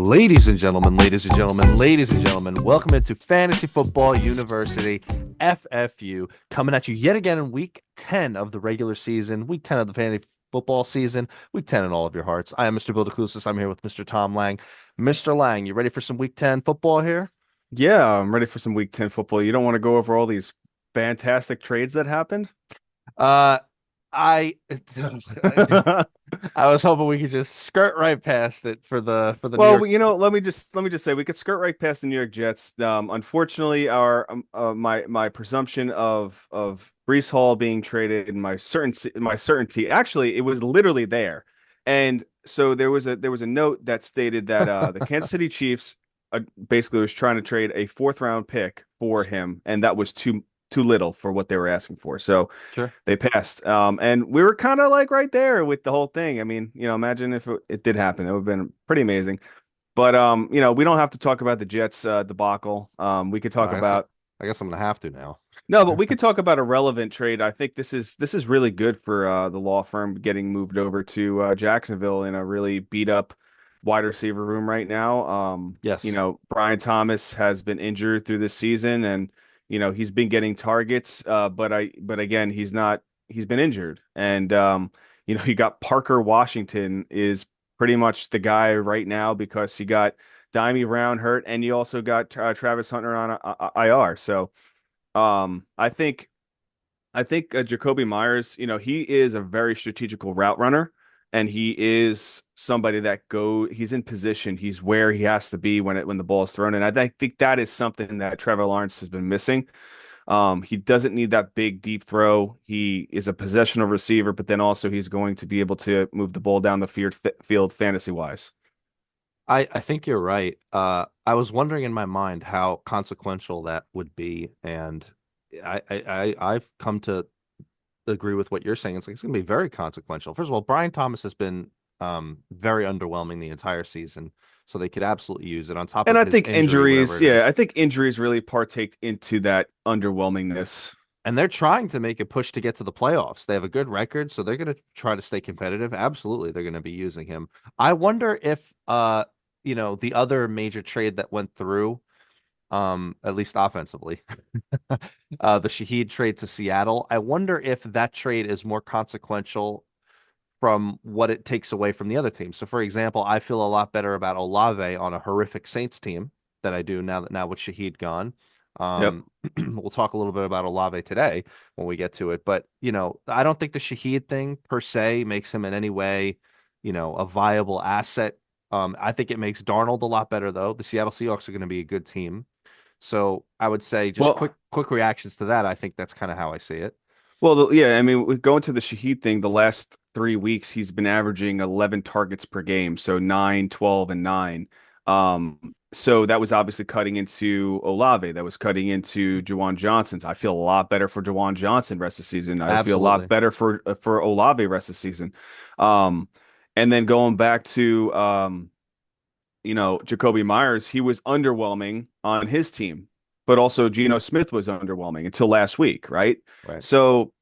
Welcome into Fantasy Football University, FFU, coming at you yet again in week 10 of the regular season, week 10 of the fantasy football season, week 10 in all of your hearts. I am Mr. Bill DeClusis. I'm here with Mr. Tom Lang. Mr. Lang, you ready for some week 10 football here? Yeah, I'm ready for some Week 10 football. You don't want to go over all these fantastic trades that happened? Uh, I I was hoping we could just skirt right past it for the New Well, York. let me just say we could skirt right past the New York Jets. Unfortunately, our my presumption of Brees Hall being traded, and my certainty, actually, it was literally there. And so there was a note that stated that the Kansas City Chiefs basically was trying to trade a fourth round pick for him, and that was too little for what they were asking for. So Sure. they passed. And we were kind of like right there with the whole thing. I mean, imagine if it did happen. It would have been pretty amazing. But we don't have to talk about the Jets debacle. We could talk about I guess I'm gonna have to now. no, but we could talk about a relevant trade. I think this is really good for the law firm getting moved over to Jacksonville in a really beat up wide receiver room right now. Yes. Brian Thomas has been injured through this season, and he's been getting targets, but again, he's been injured, and you got Parker Washington is pretty much the guy right now because you got Dimey Brown hurt, and you also got Travis Hunter on IR. So I think Jacoby Myers, he is a very strategical route runner, and he is somebody he's in position, he's where he has to be when the ball is thrown, and think that is something that Trevor Lawrence has been missing. He doesn't need that big deep throw. He is a possessional receiver, but then also he's going to be able to move the ball down the field fantasy wise. I think you're right. I was wondering in my mind how consequential that would be, and I've come to agree with what you're saying. It's going to be very consequential. First of all, Brian Thomas has been very underwhelming the entire season, so they could absolutely use it on top And of I his think injury, whatever injuries, it yeah, is. I think injuries really partake into that underwhelmingness. And they're trying to make a push to get to the playoffs. They have a good record, so they're going to try to stay competitive. Absolutely, they're going to be using him. I wonder if the other major trade that went through, at least offensively, the Shaheed trade to Seattle. I wonder if that trade is more consequential from what it takes away from the other team. So, for example, I feel a lot better about Olave on a horrific Saints team than I do now with Shaheed gone. Yep. Um, we'll talk a little bit about Olave today when we get to it, but I don't think the Shaheed thing per se makes him in any way, a viable asset. I think it makes Darnold a lot better though. The Seattle Seahawks are going to be a good team. So I would say just quick Well, quick reactions to that. I think that's kind of how I see it. yeah, I mean, going to the Shaheed thing, the last 3 weeks, he's been averaging 11 targets per game. So 9, 12, and 9. So that was obviously cutting into Olave. That was cutting into Jawan Johnson's. I feel a lot better for Jawan Johnson rest of the season. I feel a lot Absolutely. better for Olave rest of the season. Um, and then going back to Jacoby Myers, he was underwhelming on his team, but also Geno Smith was underwhelming until last week, right? Right. So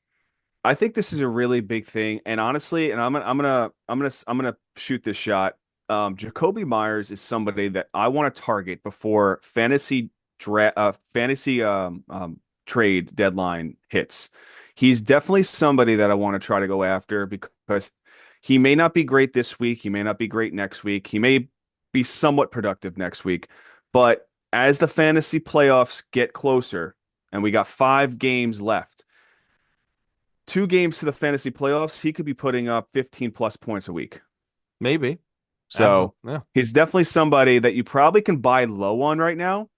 I think this is a really big thing, and honestly, and I'm gonna shoot this shot. Jacoby Myers is somebody that I want to target before fantasy trade deadline hits. He's definitely somebody that I want to try to go after because he may not be great this week. He may not be great next week. He may be somewhat productive next week. But as the fantasy playoffs get closer, and we got 5 games left, 2 games to the fantasy playoffs, he could be putting up 15 plus points a week. Maybe. So Absolutely. Yeah. he's definitely somebody that you probably can buy low on right now.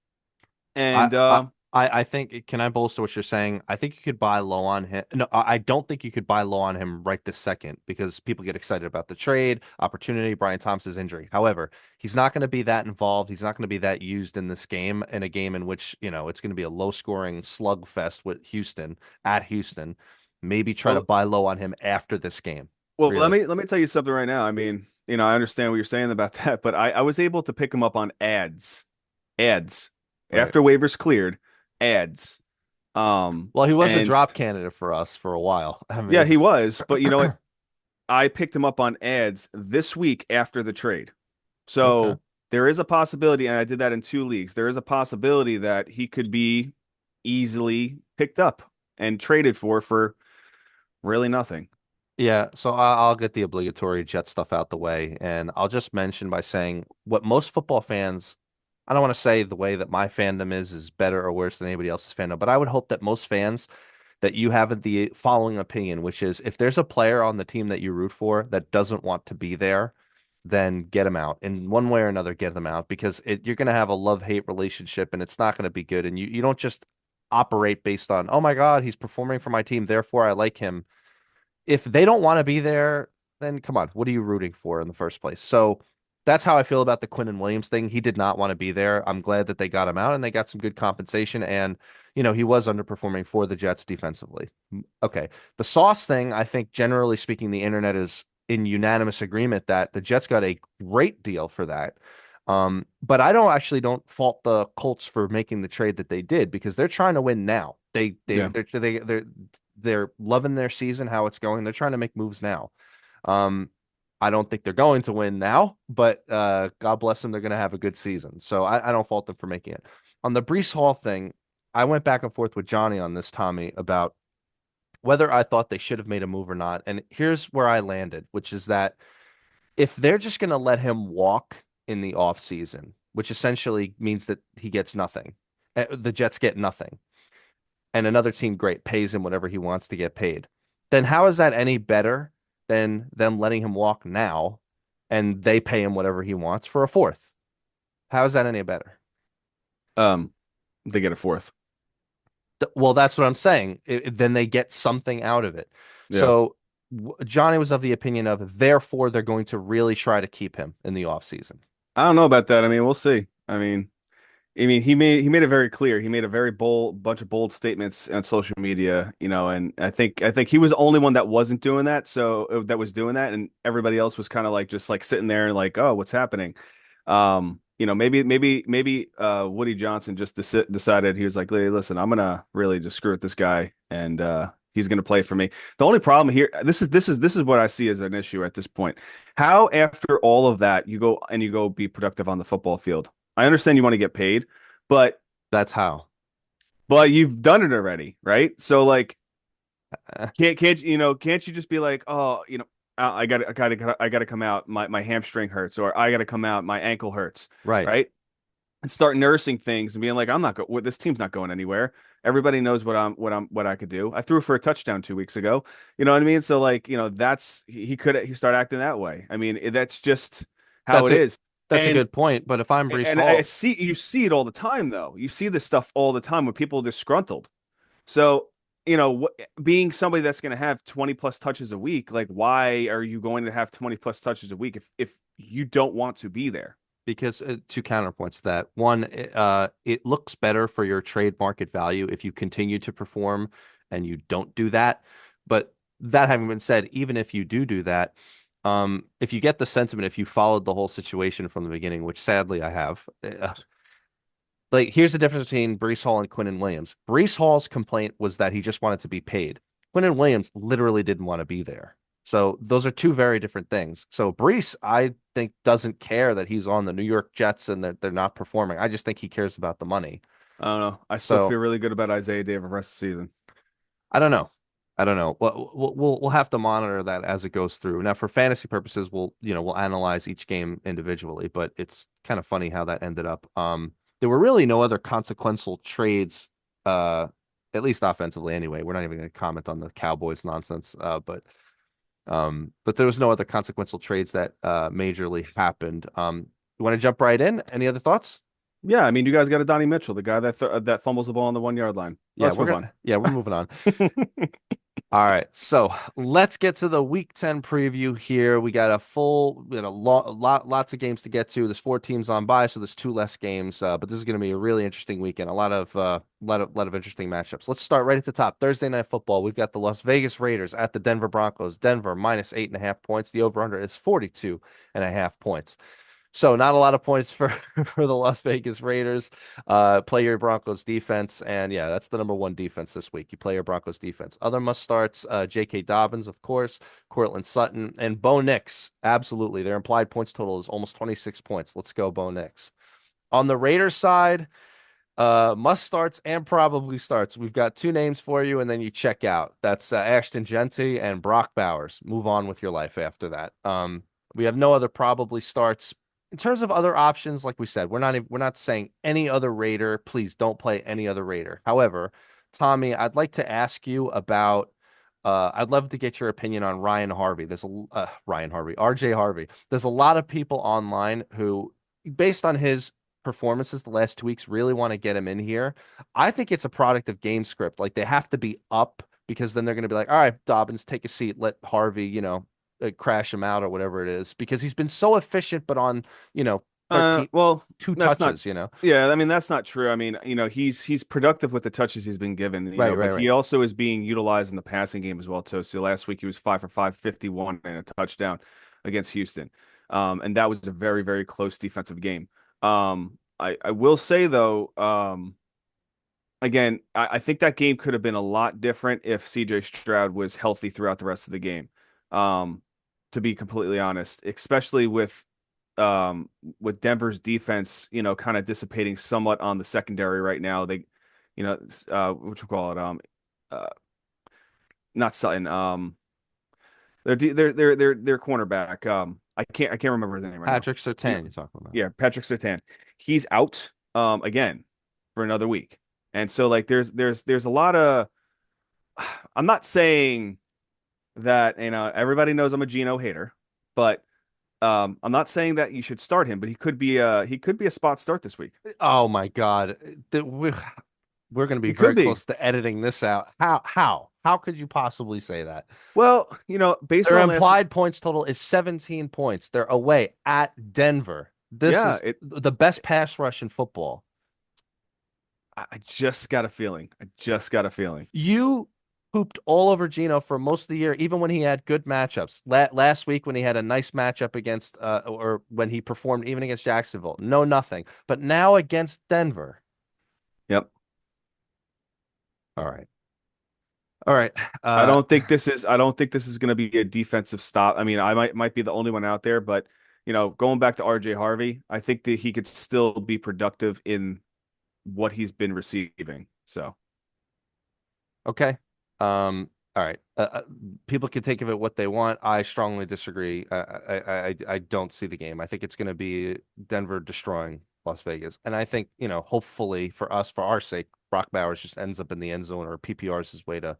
I, And I I think, can I bolster what you're saying? I think you could buy low on him. No, I don't think you could buy low on him right this second because people get excited about the trade opportunity, Brian Thompson's injury. However, he's not going to be that involved. He's not going to be that used in this game, in a game in which, it's going to be a low scoring slugfest with Houston at Houston. Maybe try to well, buy low on him after this game. well, let Really. me let me tell you something right now. I mean, I understand what you're saying about that, but I was able to pick him up on ads Right. after waivers cleared, ads. Well, he was a And drop candidate for us for a while. I yeah, mean, he was, but you know what? I picked him up on ads this week after the trade. okay. So there is a possibility, and I did that in 2 leagues. There is a possibility that he could be easily picked up and traded for really nothing. Yeah, so I'll get the obligatory Jet stuff out the way, and I'll just mention by saying what most football fans, I don't want to say the way that my fandom is better or worse than anybody else's fandom, but I would hope that most fans that you have the following opinion, which is if there's a player on the team that you root for that doesn't want to be there, then get him out. In one way or another, get them out because you're going to have a love-hate relationship and it's not going to be good. And you don't just operate based on, oh my God, he's performing for my team, therefore I like him. If they don't want to be there, then come on, what are you rooting for in the first place? So that's how I feel about the Quinnen Williams thing. He did not want to be there. I'm glad that they got him out and they got some good compensation. And, he was underperforming for the Jets defensively. Okay. The Sauce thing, I think generally speaking, the internet is in unanimous agreement that the Jets got a great deal for that. But I don't fault the Colts for making the trade that they did because they're trying to win now. Yeah. They're loving their season, how it's going. They're trying to make moves now. Um, I don't think they're going to win now, but God bless them, they're going to have a good season. So I don't fault them for making it. On the Breece Hall thing, I went back and forth with Johnny on this, Tommy, about whether I thought they should have made a move or not. And here's where I landed, which is that if they're just going to let him walk in the offseason, which essentially means that he gets nothing, the Jets get nothing, and another team, great, pays him whatever he wants to get paid, then how is that any better than them letting him walk now and they pay him whatever he wants for a fourth? How is that any better? Um, they get a fourth. Well, that's what I'm saying. Then they get something out of it. Yeah. So Johnny was of the opinion of, therefore, they're going to really try to keep him in the offseason. I don't know about that. I mean, we'll see. I mean, he made it very clear. He made a very bold bunch of bold statements on social media, and I think he was the only one that wasn't doing that. So that was doing that, and everybody else was kind of like just like sitting there and like, oh, what's happening? Maybe Woody Johnson just decided he was like, "Hey, listen, I'm gonna really just screw with this guy, and he's gonna play for me." The only problem here, this is what I see as an issue at this point. How after all of that you go be productive on the football field? I understand you want to get paid, but That's how. you've done it already, right? So like, Eh, can't you just be like, oh, I gotta come out, my hamstring hurts, or I gotta come out, my ankle hurts, right. right? And start nursing things and being like, this team's not going anywhere. Everybody knows what I could do. I threw for a touchdown 2 weeks ago. You know what I mean? So like, that's he start acting that way. I mean, that's just how That's it it. is. That's a And good point. But if I'm Breece and I Hall, see you see it all the time though. You see this stuff all the time when people are disgruntled. So, being somebody that's going to have 20 plus touches a week, like why are you going to have 20 plus touches a week if you don't want to be there? because two counterpoints to that. One, it looks better for your trade market value if you continue to perform and you don't do that. But that having been said, even if you do that, if you get the sentiment, if you followed the whole situation from the beginning, which sadly I have, like here's the difference between Breece Hall and Quinnen Williams. Breece Hall's complaint was that he just wanted to be paid. Quinnen Williams literally didn't want to be there. So those are two very different things. So Breece, I think, doesn't care that he's on the New York Jets and that they're not performing. I just think he cares about the money. I don't know. I still So feel really good about Isaiah Davis the rest of the season. I don't know. I don't know. We'll have to monitor that as it goes through. Now, for fantasy purposes, we'll analyze each game individually, but it's kind of funny how that ended up. There were really no other consequential trades, at least offensively anyway. We're not even going to comment on the Cowboys nonsense, but there was no other consequential trades that majorly happened. You want to jump right in? Any other thoughts? Yeah, I mean, you guys got a Donnie Mitchell, the guy that fumbles the ball on the 1 yard line. Yeah, Let's move on. we're moving on. All right, so let's get to the Week 10 preview here. We got a full, lots of games to get to. There's 4 teams on bye, so there's 2 less games. But this is going to be a really interesting weekend. A lot of interesting matchups. Let's start right at the top. Thursday Night Football. We've got the Las Vegas Raiders at the Denver Broncos. Denver minus 8.5 points. The over/under is 42.5 points. So not a lot of points for for the Las Vegas Raiders. Play your Broncos defense, and yeah, that's the number one defense this week. You play your Broncos defense. Other must starts: J.K. Dobbins, of course, Cortland Sutton, and Bo Nix. Absolutely, their implied points total is almost 26 points. Let's go, Bo Nix. On the Raiders side, must starts and probably starts. We've got two names for you, and then you check out. That's Ashton Jeanty and Brock Bowers. Move on with your life after that. We have no other probably starts. In terms of other options, like we said, we're not saying any other Raider. Please don't play any other Raider. However, Tommy, I'd like to ask you about. I'd love to get your opinion on Ryan Harvey. Ryan Harvey, RJ Harvey. There's a lot of people online who, based on his performances the last 2 weeks, really want to get him in here. I think it's a product of game script. Like they have to be up because then they're going to be like, all right, Dobbins, take a seat. Let Harvey, crash him out or whatever it is because he's been so efficient, but on, 13, Well, two that's not. touches. Yeah, I mean that's not true. I mean, he's productive with the touches he's been given, Right, right, but he right. also is being utilized in the passing game as well too. So last week he was 5 for 5, 51 and a touchdown against Houston. And that was a very, very close defensive game. I will say though, again, I think that game could have been a lot different if CJ Stroud was healthy throughout the rest of the game. Um, to be completely honest, especially with Denver's defense, kind of dissipating somewhat on the secondary right now. They, what you call it, uh, not Sutton, their cornerback. I can't remember his name right now. Patrick Surtain, you're talking about. Yeah, Patrick Surtain. He's out again for another week. And so like there's a lot of I'm not saying that everybody knows I'm a Geno hater, but I'm not saying that you should start him, but he could be a spot start this week. Oh my God. We're going to be He could very be. close to editing this out. How could you possibly say that? Well, based Their on last implied points total is 17 points. They're away at Denver. This yeah, is the best pass rush in football. I just got a feeling. I just got a feeling. You pooped all over Gino for most of the year, even when he had good matchups. Last week, when he had a nice matchup against, or when he performed even against Jacksonville, no nothing. But now against Denver, Yep. all right, all right. I Uh, don't think this is going to be a defensive stop. I mean, I might be the only one out there, but going back to RJ Harvey, I think that he could still be productive in what he's been receiving. So, okay. All right. People can take of it what they want. I strongly disagree. I don't see the game. I think it's going to be Denver destroying Las Vegas, and I think hopefully for us, for our sake, Brock Bowers just ends up in the end zone or PPR's his way to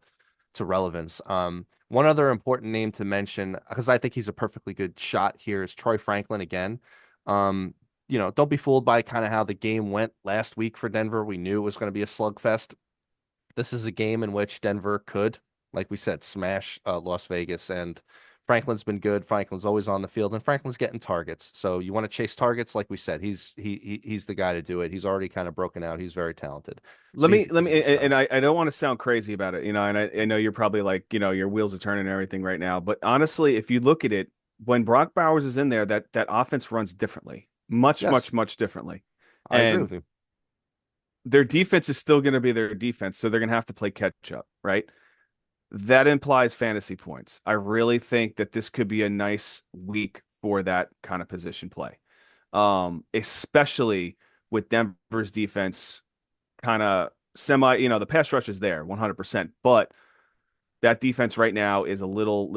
relevance. One other important name to mention because I think he's a perfectly good shot here is Troy Franklin again. Don't be fooled by kind of how the game went last week for Denver. We knew it was going to be a slugfest. This is a game in which Denver could, like we said, smash Las Vegas. And Franklin's been good. Franklin's always on the field, and Franklin's getting targets. So you want to chase targets, like we said, he's the guy to do it. He's already kind of broken out. He's very talented. So let he's a me, good shot. and I don't want to sound crazy about it, and I know you're probably like, your wheels are turning and everything right now, but honestly, if you look at it, when Brock Bowers is in there, that offense runs differently, much, Yes, much, much differently, I agree and with you. their defense is still going to be their defense, so they're going to have to play catch up, right? That implies fantasy points. I really think that this could be a nice week for that kind of position play, especially with Denver's defense kind of semi, the pass rush is there 100%, but that defense right now is a little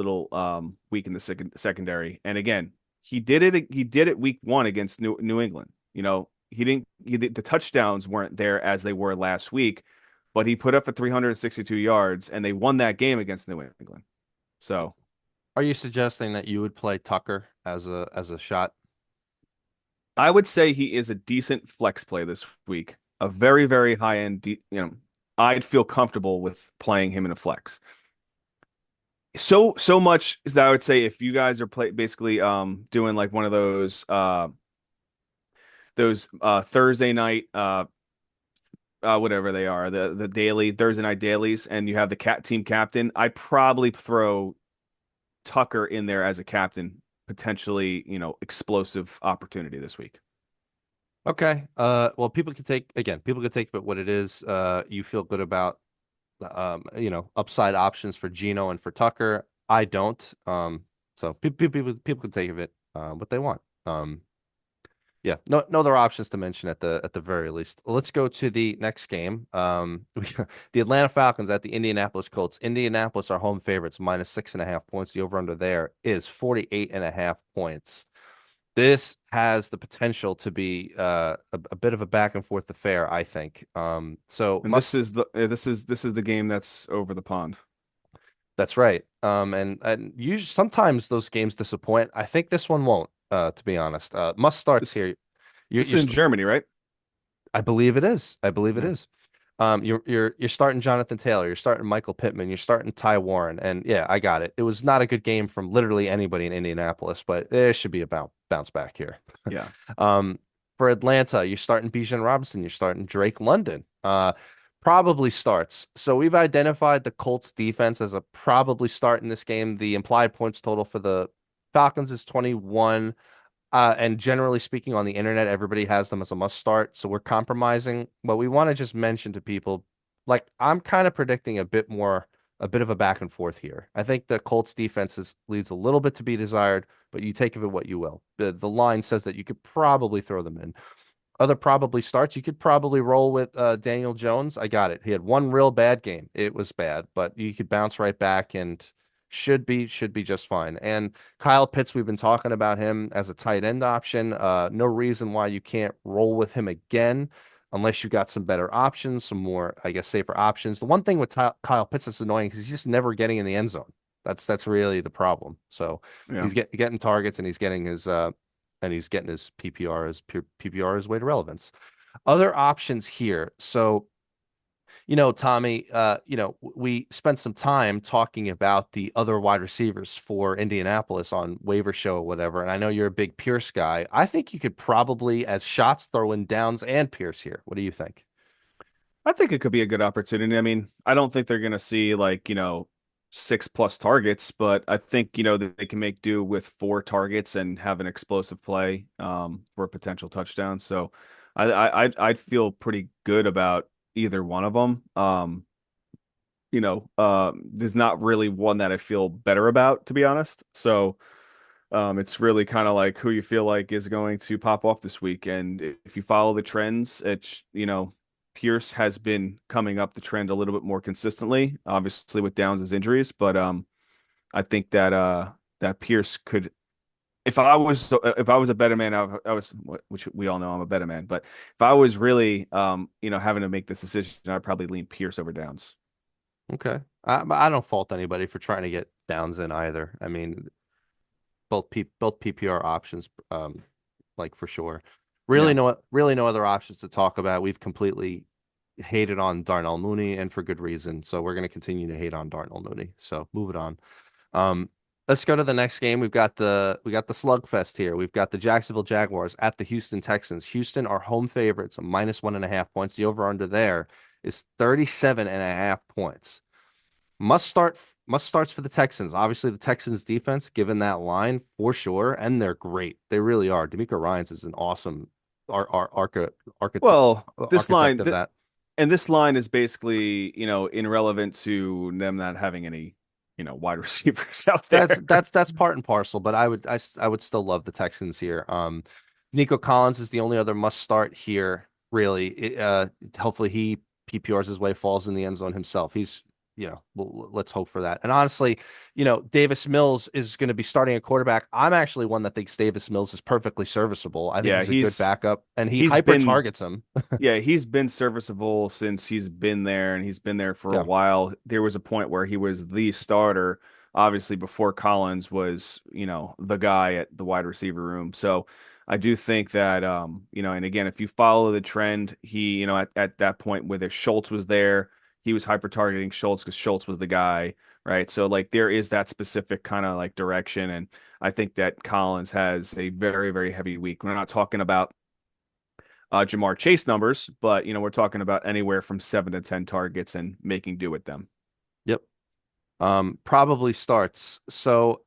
weak in the secondary. And again, he did it week 1 against New England. The touchdowns weren't there as they were last week, but he put up for 362 yards and they won that game against New England. So, Are you suggesting that you would play Tucker as a shot? I would say he is a decent flex play this week. A very, very high end, I'd feel comfortable with playing him in a flex. So much is that I would say if you guys are basically doing like one of those Thursday night whatever they are, the daily Thursday night dailies, and you have the team captain, I'd probably throw Tucker in there as a captain potentially, explosive opportunity this week. Okay. Well, people can take it what it is. You feel good about upside options for Geno and for Tucker. I don't. So people can take of it what they want. Yeah, no other options to mention at the very least. Let's go to the next game. The Atlanta Falcons at the Indianapolis Colts. Indianapolis are home favorites, -6.5 points. The over under there is 48.5 points. This has the potential to be a bit of a back and forth affair, I think. So And must this is the game that's over the pond. That's right. And usually sometimes those games disappoint. I think this one won't, to be honest. Must starts This here. this is in Germany, right? I believe it is. I believe it Yeah. is. You're starting Jonathan Taylor, you're starting Michael Pittman, you're starting Ty Warren, and yeah, I got it. It was not a good game from literally anybody in Indianapolis, but there should be a bounce back here. Yeah. Um, for Atlanta, you're starting Bijan Robinson, you're starting Drake London. Probably starts. So we've identified the Colts defense as a probably start in this game. The implied points total for the Falcons is 21. And generally speaking, on the internet, everybody has them as a must start. So we're compromising. But we want to just mention to people, like, I'm kind of predicting a bit of a back and forth here. I think the Colts leaves a little bit to be desired, but you take of it what you will. The line says that you could probably throw them in. Other probably starts, you could probably roll with Daniel Jones. I got it. He had one real bad game. It was bad, but you could bounce right back and should be just fine. And Kyle Pitts, we've been talking about him as a tight end option. No reason why you can't roll with him again, unless you got some better options, some more, I guess, safer options. The one thing with Kyle Pitts that's annoying is he's just never getting in the end zone. That's really the problem. So Yeah. he's getting targets and he's getting his PPR as pure PPR as weight of relevance. Other options here. So, Tommy, we spent some time talking about the other wide receivers for Indianapolis on waiver show or whatever. And I know you're a big Pierce guy. I think you could probably, as shots, throw in Downs and Pierce here. What do you think? I think it could be a good opportunity. I mean, I don't think they're going to see like, 6+ targets, but I think, that they can make do with 4 targets and have an explosive play for a potential touchdown. So I'd feel pretty good about either one of them. There's not really one that I feel better about, to be honest. So it's really kind of like who you feel like is going to pop off this week. And if you follow the trends, Pierce has been coming up the trend a little bit more consistently, obviously with Downs' injuries. But I think that Pierce could, if I was a better man, I was, which we all know I'm a better man. But if I was really having to make this decision, I'd probably lean Pierce over Downs. Okay. I don't fault anybody for trying to get Downs in either. I mean, both PPR options, like for sure. Yeah. Really no other options to talk about. We've completely hated on Darnell Mooney, and for good reason. So we're going to continue to hate on Darnell Mooney. So move it on. Um, let's go to the next game. We got the slugfest here. We've got the Jacksonville Jaguars at the Houston Texans. Houston are home favorites, -1.5 points. The over under there is 37.5 points. Must starts for the Texans. Obviously, the Texans defense, given that line for sure, and they're great. They really are. D'Amico Ryans is an awesome Well, this architect line, of that. and this line is basically, irrelevant to them not having any, wide receivers out That's there. that's that's part and parcel, but I would still love the Texans here. Nico Collins is the only other must start here, really. Hopefully he PPRs his way, falls in the end zone himself. Let's hope for that. And honestly, Davis Mills is going to be starting a quarterback. I'm actually one that thinks Davis Mills is perfectly serviceable. I think Yeah, he's a good backup, and he he's hyper been targets him. yeah, he's been serviceable since he's been there, and he's been there for a Yeah. while. There was a point where he was the starter, obviously before Collins was, the guy at the wide receiver room. So I do think that and again, if you follow the trend, he, at that point whether Schultz was there, he was hyper targeting Schultz because Schultz was the guy, right? So like there is that specific kind of like direction, and I think that Collins has a very, very heavy week. We're not talking about Jamar Chase numbers, but we're talking about anywhere from 7 to 10 targets and making do with them. Yep. Probably starts. So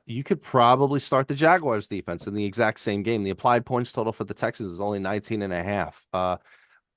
you could probably start the Jaguars defense in the exact same game. The applied points total for the Texans is only 19 and a half.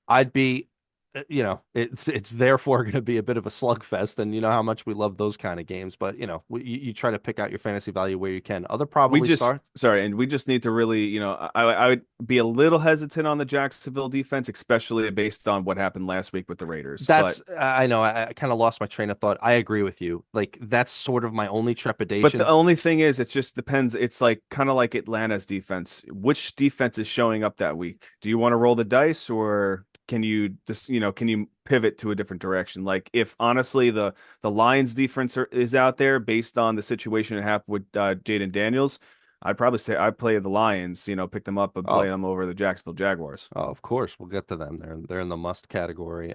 I'd be, it's therefore going to be a bit of a slugfest, and you know how much we love those kind of games. But you try to pick out your fantasy value where you can. Other We probably just start. sorry, and we just need to really, I would be a little hesitant on the Jacksonville defense, especially based on what happened last week with the Raiders. But I know I kind of lost my train of thought. I agree with you. Like that's sort of my only but the trepidation. only thing is, it just depends. It's like kind of like Atlanta's defense. Which defense is showing up that week? Do you want to roll the dice, or can you just, can you pivot to a different direction? Like if honestly the Lions defense is out there based on the situation that happened with Jaden Daniels, I'd probably say I'd play the Lions. Pick them up and play Oh, them over the Jacksonville Jaguars. oh, of course, we'll get to them. They're in the must category.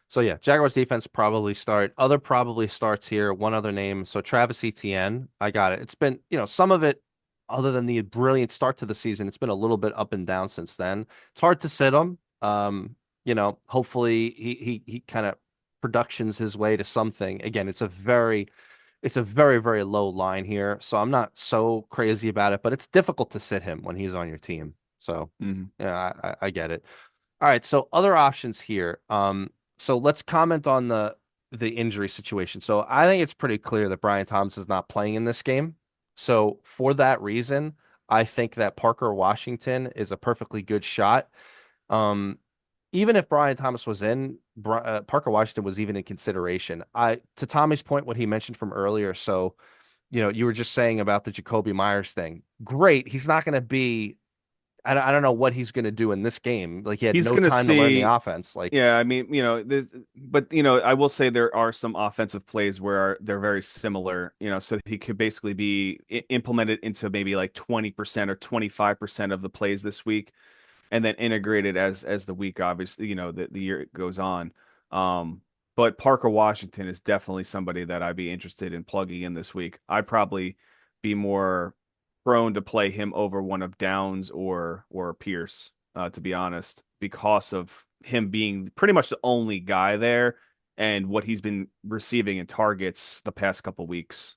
So yeah, Jaguars defense probably start. Other probably starts here. One other name. So Travis Etienne. I got it. It's been, some of it, other than the brilliant start to the season, it's been a little bit up and down since then. It's hard to sit him. Hopefully he kind of productions his way to something. Again, it's a very, very low line here. So I'm not so crazy about it, but it's difficult to sit him when he's on your team. So Mhm. yeah, I get it. All right, so other options here. So let's comment on the injury situation. So I think it's pretty clear that Brian Thomas is not playing in this game. So for that reason, I think that Parker Washington is a perfectly good shot. Um, Even if Brian Thomas was in, Parker Washington was even in consideration. To Tommy's point, what he mentioned from earlier. So, you were just saying about the Jacoby Myers thing. Great. He's not going to be I don't know what he's going to do in this game. Like he had He's no gonna time to learn the see. offense. Like, Yeah, I mean, but I will say there are some offensive plays where they're very similar, so he could basically be implemented into maybe like 20% or 25% of the plays this week, and then integrated as the week, obviously, the year goes on. But Parker Washington is definitely somebody that I'd be interested in plugging in this week. I'd probably be more prone to play him over one of Downs or Pierce, to be honest, because of him being pretty much the only guy there and what he's been receiving in targets the past couple weeks.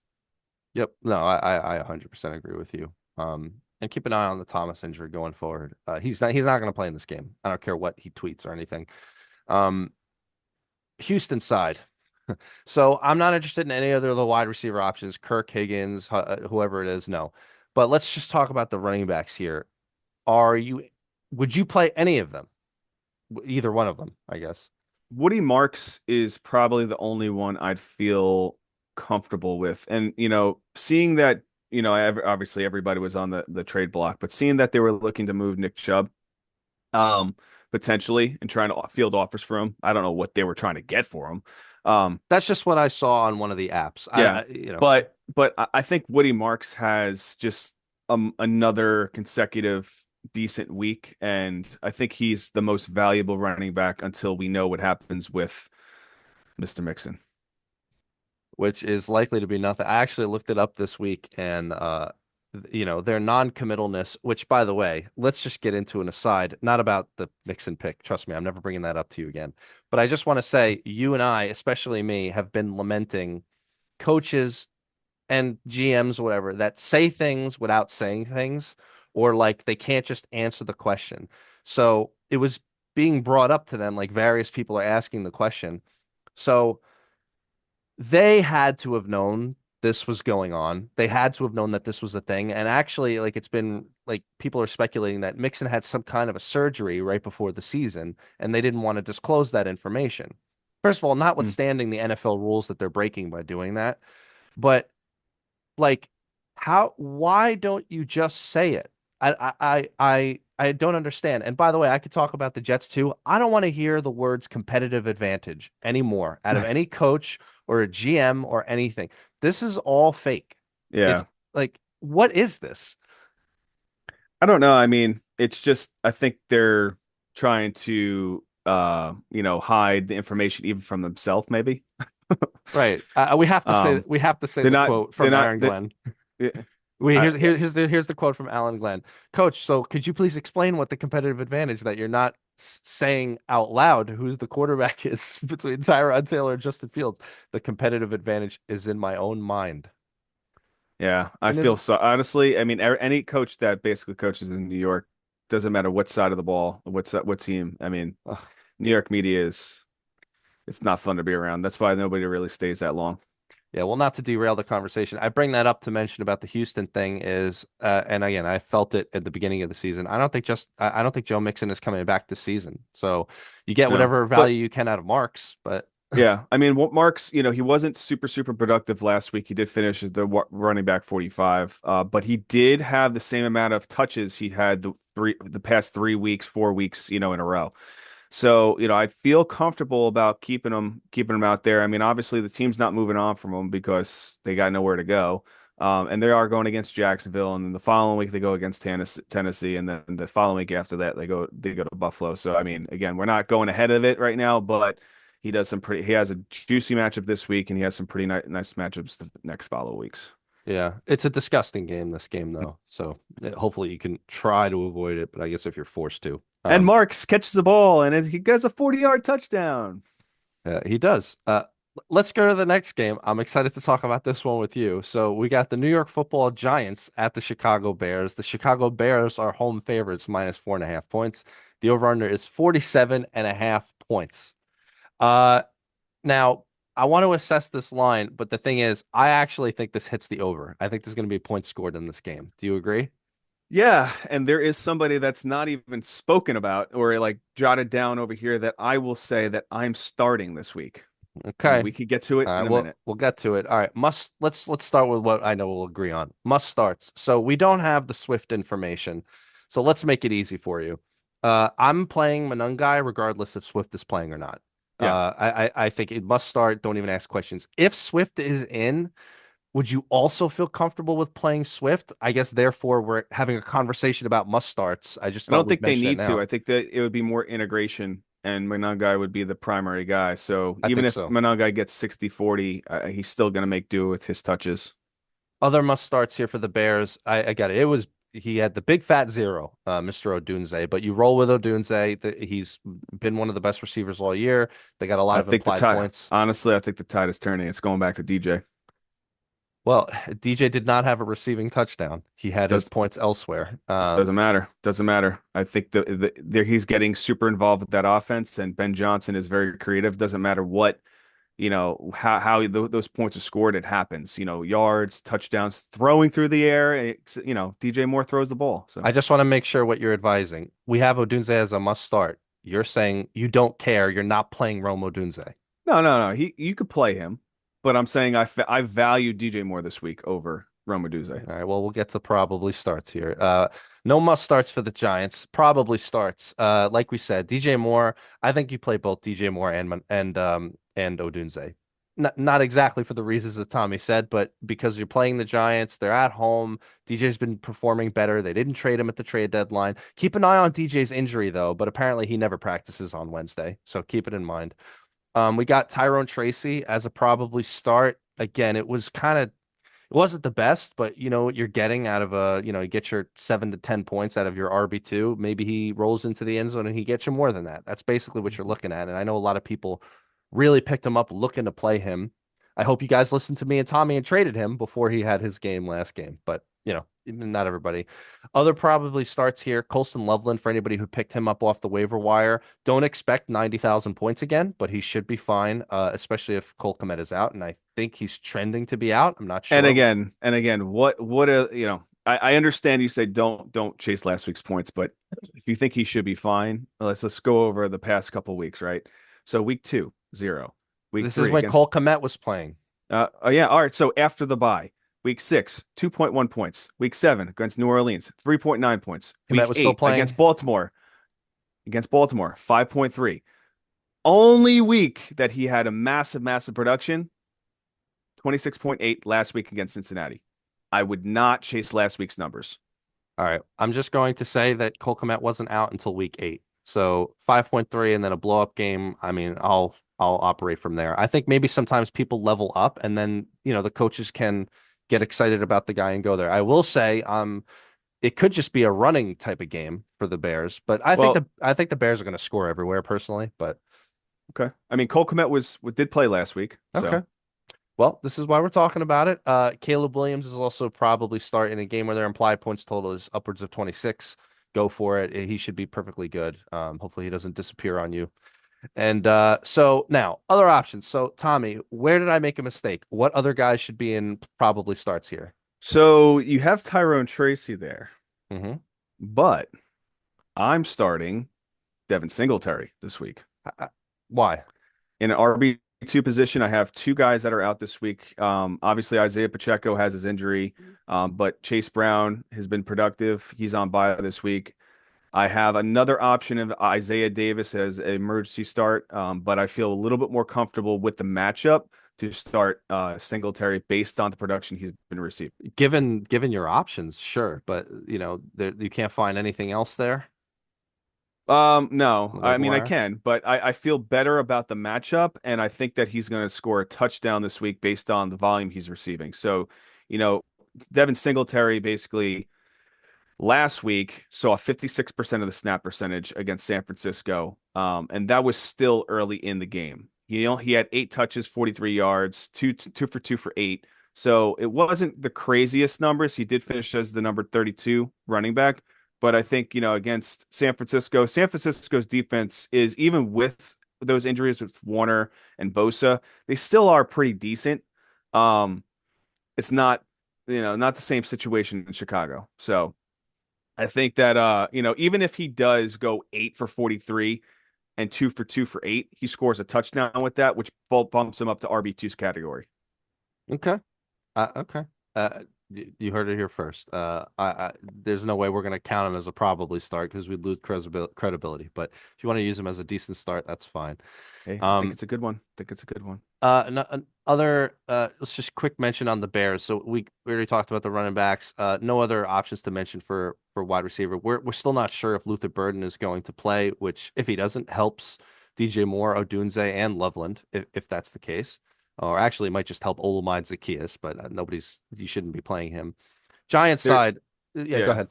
yep, no, I 100% agree with you. And keep an eye on the Thomas injury going forward. He's not going to play in this game. I don't care what he tweets or anything. Um, Houston side. So I'm not interested in any other of the wide receiver options, Kirk Higgins, whoever it is. No, but let's just talk about the running backs here. Are you? Would you play any of them? Either one of them, I guess. Woody Marks is probably the only one I'd feel comfortable with. And, seeing that, obviously everybody was on the trade block, but seeing that they were looking to move Nick Chubb, um, potentially, and trying to field offers for him. I don't know what they were trying to get for him. That's just what I saw on one of the apps. Yeah, but I think Woody Marks has just another consecutive decent week, and I think he's the most valuable running back until we know what happens with Mr. Mixon. which is likely to be nothing. I actually looked it up this week and their non-committalness, which by the way, let's just get into an aside, not about the Mixon pick. Trust me, I'm never bringing that up to you again. But I just want to say you and I, especially me, have been lamenting coaches and GMs, whatever, that say things without saying things, or like they can't just answer the question. So it was being brought up to them, like various people are asking the question. So they had to have known this was going on. They had to have known that this was a thing. And actually, like it's been like people are speculating that Mixon had some kind of a surgery right before the season, and they didn't want to disclose that information. First of all, Hmm. notwithstanding the NFL rules that they're breaking by doing that, but like why don't you just say it? I don't understand. And by the way, I could talk about the Jets too. I don't want to hear the words competitive advantage anymore out of any coach or a GM or anything. This is all fake. It's Yeah. like, what is this? I don't know. I mean, it's just I think they're trying to hide the information even from themselves, maybe. Right. We have to say Um, the quote they're from not Aaron Glenn. they, We I, here's the quote from Alan Glenn. Coach, so could you please explain what the competitive advantage that you're not saying out loud who's the quarterback is between Tyrod Taylor and Justin Fields. The competitive advantage is in my own mind. Yeah, I And is feel so honestly. I mean, any coach that basically coaches in New York doesn't matter what side of the ball, what team. I mean, New York media is it's not fun to be around. That's why nobody really stays that long. Yeah, well, not to derail the conversation, I bring that up to mention about the Houston thing is, and again, I felt it at the beginning of the season. I don't think Joe Mixon is coming back this season. So you get No, whatever but value you can out of Marks, but yeah, I mean, what Marks, he wasn't super productive last week. He did finish as the running back 45, but he did have the same amount of touches he had the past 3 weeks, 4 weeks, in a row. So, I feel comfortable about keeping him out there. I mean, obviously the team's not moving on from him because they got nowhere to go. And they are going against Jacksonville, and then the following week they go against Tennessee, and then the following week after that they go to Buffalo. So, I mean, again, we're not going ahead of it right now, but he has a juicy matchup this week, and he has some pretty nice matchups the next follow weeks. yeah, it's a disgusting game, this game though. So hopefully you can try to avoid it, but I guess if you're forced to. And Marks catches the ball, and he gets a 40-yard touchdown. He does. Let's go to the next game. I'm excited to talk about this one with you. So we got the New York Football Giants at the Chicago Bears. The Chicago Bears are home favorites, minus 4.5 points. The over-under is 47.5 points. Uh, Now I want to assess this line, but the thing is, I actually think this hits the over. I think there's going to be points scored in this game. Do you agree? Yeah, and there is somebody that's not even spoken about or like jotted down over here that I will say that I'm starting this week. And Okay. we could get to it All right, in a well, minute. we'll get to it. All right, let's start with what I know we'll agree on. Must starts. So we don't have the Swift information. So let's make it easy for you. I'm playing Monongai regardless if Swift is playing or not. Yeah. I think it must start. Don't even ask questions. If Swift is in, would you also feel comfortable with playing Swift? I guess therefore we're having a conversation about must starts. I just I thought don't we'd think they mention it need to. now. I think that it would be more integration and Monongai would be the primary guy. So I even think if so. Monongai gets 60-40, he's still going to make do with his touches. Other must starts here for the Bears. I got it. It was he had the big fat zero, Mr. Odunze, but you roll with Odunze. He's been one of the best receivers all year. They got a lot I of think the implied tide, points. honestly, I think the tide is turning. It's going back to DJ. Well, DJ did not have a receiving touchdown. He had his Does points elsewhere. Doesn't matter. Doesn't matter. I think he's getting super involved with that offense, and Ben Johnson is very creative. Doesn't matter what, how those points are scored. It happens. Yards, touchdowns, throwing through the air. DJ Moore throws the ball. So I just want to make sure what you're advising. We have Odunze as a must start. You're saying you don't care. You're not playing Rome Odunze. no. You could play him, but I'm saying I value DJ Moore this week over Romaduze. All right, well, we'll get to probably starts here. No must starts for the Giants. Probably starts. Like we said, DJ Moore. I think you play both DJ Moore and Odunze. Not exactly for the reasons that Tommy said, but because you're playing the Giants, they're at home. DJ's been performing better. They didn't trade him at the trade deadline. Keep an eye on DJ's injury though, but apparently he never practices on Wednesday, so keep it in mind. We got Tyrone Tracy as a probably start. Again, it wasn't the best, but you know what you're getting out of you get your 7 to 10 points out of your RB2. Maybe he rolls into the end zone and he gets you more than that. That's basically what you're looking at. And I know a lot of people really picked him up looking to play him. I hope you guys listened to me and Tommy and traded him before he had his game last game, but not everybody. Other probably starts here. Colston Loveland, for anybody who picked him up off the waiver wire. Don't expect 90,000 points again, but he should be fine, especially if Cole Kmet is out. And I think he's trending to be out. I'm not And sure. again, what I understand you say don't chase last week's points, but if you think he should be fine, let's go over the past couple weeks, right? So week 2, 0. Week This is 3 when against Cole Kmet was playing. oh yeah, all right. So after the bye, week 6, 2.1 points. Week 7 against New Orleans, 3.9 points. Kmet Week was still 8 against playing. Baltimore, 5.3. Only week that he had a massive production, 26.8 last week against Cincinnati. I would not chase last week's numbers. All right. I'm just going to say that Cole Kmet wasn't out until week 8. So 5.3 and then a blow up game. I mean, I'll operate from there. I think maybe sometimes people level up and then, the coaches can get excited about the guy and go there. I will say it could just be a running type of game for the Bears. But Well, I think the Bears are going to score everywhere personally. But okay. I mean, Cole Kmet did play last week, okay. so Well, this is why we're talking about it. Caleb Williams is also probably starting a game where their implied points total is upwards of 26. Go for it. He should be perfectly good. Hopefully he doesn't disappear on you. And so now other options. So Tommy, where did I make a mistake? What other guys should be in probably starts here? so you have Tyrone Tracy there, Hmm. but I'm starting Devin Singletary this week. Why? In an RB2 position, I have two guys that are out this week. Obviously, Isaiah Pacheco has his injury, but Chase Brown has been productive. He's on bye this week. I have another option of Isaiah Davis as an emergency start, but I feel a little bit more comfortable with the matchup to start Singletary based on the production he's been receiving. Given your options, sure, but you can't find anything else there No, on the I waiver mean I wire. can, but I feel better about the matchup, and I think that he's going to score a touchdown this week based on the volume he's receiving. So, you know, Devin Singletary basically last week saw 56% of the snap percentage against San Francisco, and that was still early in the game. He had 8 touches, 43 yards, two for two for eight. So it wasn't the craziest numbers. He did finish as the number 32 running back, but I think against San Francisco's defense is even with those injuries with Warner and Bosa, they still are pretty decent. Um, it's not not the same situation in Chicago. So. I think that even if he does go 8 for 43 and 2 for 2 for eight, he scores a touchdown with that, which bumps him up to RB2's category. Okay. Okay. You heard it here first. There's no way we're going to count him as a probably start because we'd lose credibility. But if you want to use him as a decent start, that's fine. Hey, I think Um, it's a good one. I think it's a good one. other let's just quick mention on the Bears. So we already talked about the running backs. No other options to mention for wide receiver. We're still not sure if Luther Burden is going to play, which if he doesn't helps DJ Moore, Odunze, and Loveland if that's the case. Or actually, it might just help Olamide Zacchaeus, but you shouldn't be playing him. Giants There, side, yeah, go yeah. ahead.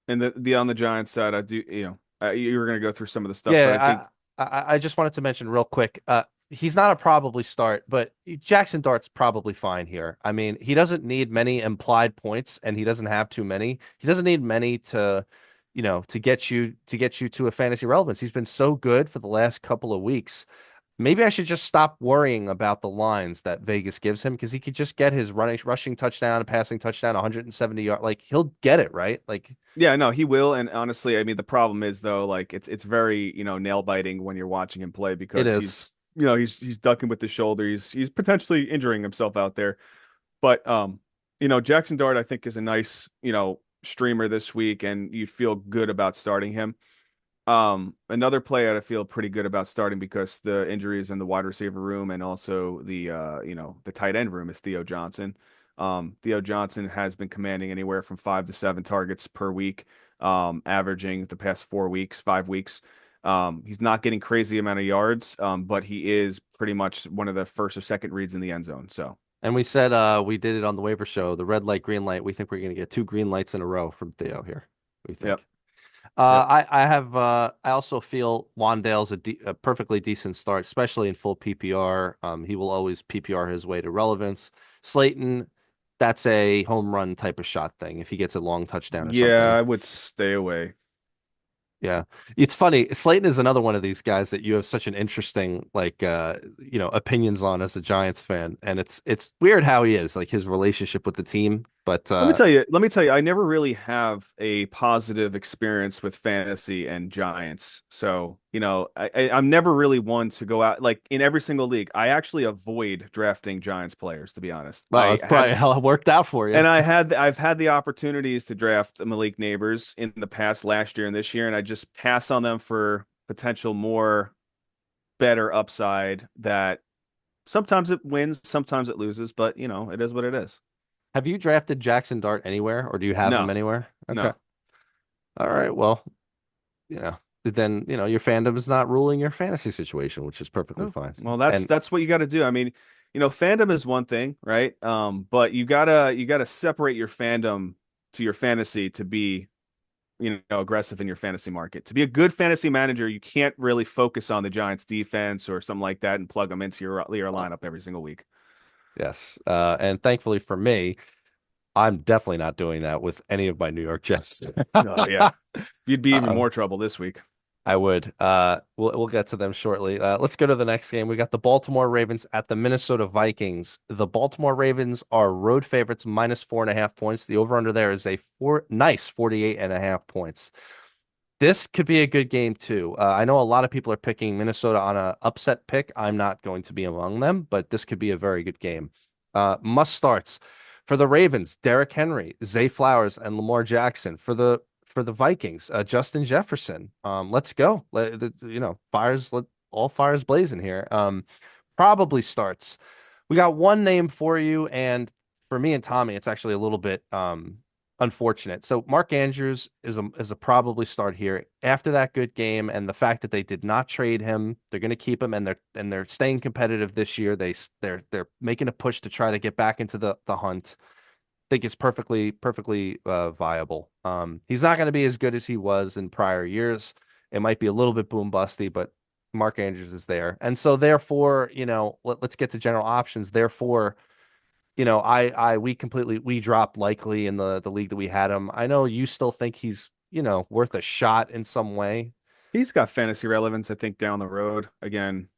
And the on the Giants side, I do, you were going to go through some of the stuff, but I Yeah, think I just wanted to mention real quick. He's not a probably start, but Jackson Dart's probably fine here. I mean, he doesn't need many implied points, and he doesn't have too many. He doesn't need many to get you to a fantasy relevance. He's been so good for the last couple of weeks. Maybe I should just stop worrying about the lines that Vegas gives him because he could just get his rushing touchdown, passing touchdown, 170 yards. Like he'll get it, right? Like yeah, no, he will. And honestly, I mean, the problem is though, like it's very nail biting when you're watching him play it because is. he's ducking with the shoulder. He's potentially injuring himself out there. But Jackson Dart, I think, is a nice, streamer this week, and you feel good about starting him. Another player I feel pretty good about starting because the injuries in the wide receiver room and also the tight end room is Theo Johnson. Theo Johnson has been commanding anywhere from 5 to 7 targets per week, averaging the past 4 weeks, 5 weeks. He's not getting crazy amount of yards, but he is pretty much one of the first or second reads in the end zone. So. And we said we did it on the waiver show, the red light, green light. We think we're going to get two green lights in a row from Theo here. We Yep. think. Yep. I also feel Wandale's a perfectly decent start, especially in full PPR. He will always PPR his way to relevance. Slayton, that's a home run type of shot thing. If he gets a long touchdown or Yeah, something. I would stay away. Yeah. It's funny. Slayton is another one of these guys that you have such an interesting opinions on as a Giants fan. And it's weird how he is, like his relationship with the team. But Let me tell you, I never really have a positive experience with fantasy and Giants. So, I'm never really one to go out like in every single league. I actually avoid drafting Giants players, to be honest. well, it's probably how it worked out for you. And I've had the opportunities to draft Malik Neighbors in the past last year and this year, and I just pass on them for potential more better upside that sometimes it wins, sometimes it loses, but it is what it is. Have you drafted Jackson Dart anywhere, or do you have him No, anywhere? Okay. no. All right. Well, then your fandom is not ruling your fantasy situation, which is perfectly Oh, fine. well, that's And that's what you got to do. I mean, fandom is one thing, right? But you gotta separate your fandom to your fantasy to be, aggressive in your fantasy market. To be a good fantasy manager, you can't really focus on the Giants defense or something like that and plug them into your Well, lineup every single week. yes. And thankfully for me, I'm definitely not doing that with any of my New York Jets. Oh yeah. You'd be even Uh, more trouble this week. I would. We'll get to them shortly. Let's go to the next game. We got the Baltimore Ravens at the Minnesota Vikings. The Baltimore Ravens are road favorites, minus 4.5 points. The over-under there is a nice 48.5 points. This could be a good game too. I know a lot of people are picking Minnesota on a upset pick. I'm not going to be among them, but this could be a very good game. Must starts for the Ravens: Derrick Henry, Zay Flowers, and Lamar Jackson. For the Vikings, Justin Jefferson. Let's go. Fires. Let all fires blazing here. Probably starts. We got one name for you, and for me and Tommy, it's actually a little bit unfortunate. So Mark Andrews is a probably start here after that good game, and the fact that they did not trade him, they're going to keep him, and they're staying competitive this year. They're making a push to try to get back into the hunt. Think it's perfectly viable. He's not going to be as good as he was in prior years. It might be a little bit boom busty, but Mark Andrews is there, and so therefore, let's get to general options. Therefore, we dropped likely in the league that we had him. I know you still think he's, worth a shot in some way. He's got fantasy relevance, I think, down the road. Again,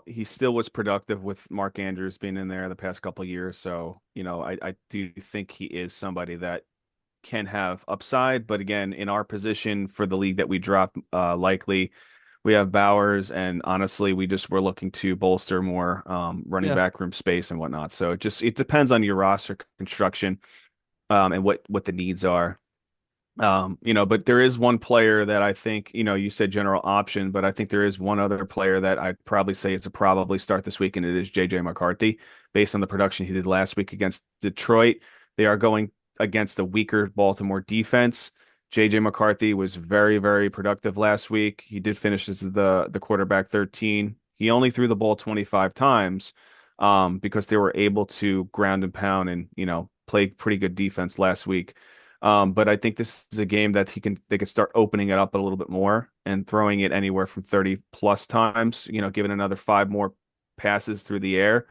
he still was productive with Mark Andrews being in there the past couple of years. So, I do think he is somebody that can have upside. But again, in our position for the league that we dropped, likely we have Bowers, and honestly, we just were looking to bolster more running Yeah. back room space and whatnot. So it depends on your roster construction and what the needs are. But there is one player that I think, you said general option, but I think there is one other player that I'd probably say is a probably start this week, and it is JJ McCarthy. Based on the production he did last week against Detroit, they are going against a weaker Baltimore defense. JJ McCarthy was very, very productive last week. He did finish as the quarterback 13. He only threw the ball 25 times because they were able to ground and pound and, play pretty good defense last week. But I think this is a game that they can start opening it up a little bit more and throwing it anywhere from 30 plus times, giving another 5 more passes through the air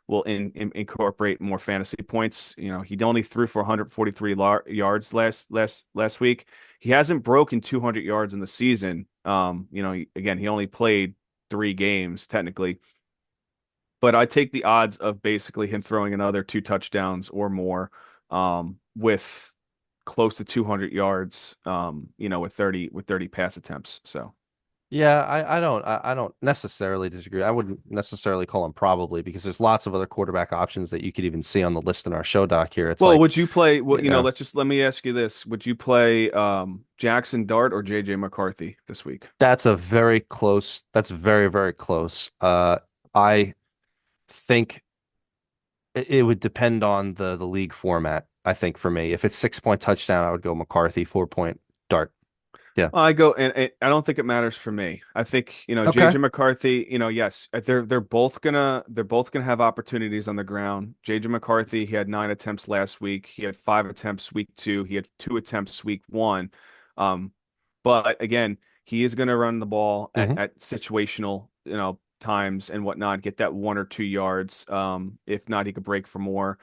will incorporate more fantasy points. He only threw for 143 yards last week. He hasn't broken 200 yards in the season. Again, he only played 3 games technically, but I take the odds of basically him throwing another 2 touchdowns or more with close to 200 yards, with 30 pass attempts. So Yeah, I don't necessarily disagree. I wouldn't necessarily call him probably because there's lots of other quarterback options that you could even see on the list in our show doc here. It's well, like, would you play? Well, you know, let me ask you this: would you play Jackson Dart or JJ McCarthy this week? that's very, very close. I think it would depend on the league format. I think for me, if it's 6 point touchdown, I would go McCarthy, 4 point dart. Yeah. I go, and I don't think it matters for me. I think Okay. JJ McCarthy. Yes, they're both gonna have opportunities on the ground. JJ McCarthy, he had 9 attempts last week. He had 5 attempts week 2. He had 2 attempts week 1. Um, but again, he is gonna run the ball Hmm. at situational times and whatnot, get that 1 or 2 yards. If not, he could break for more.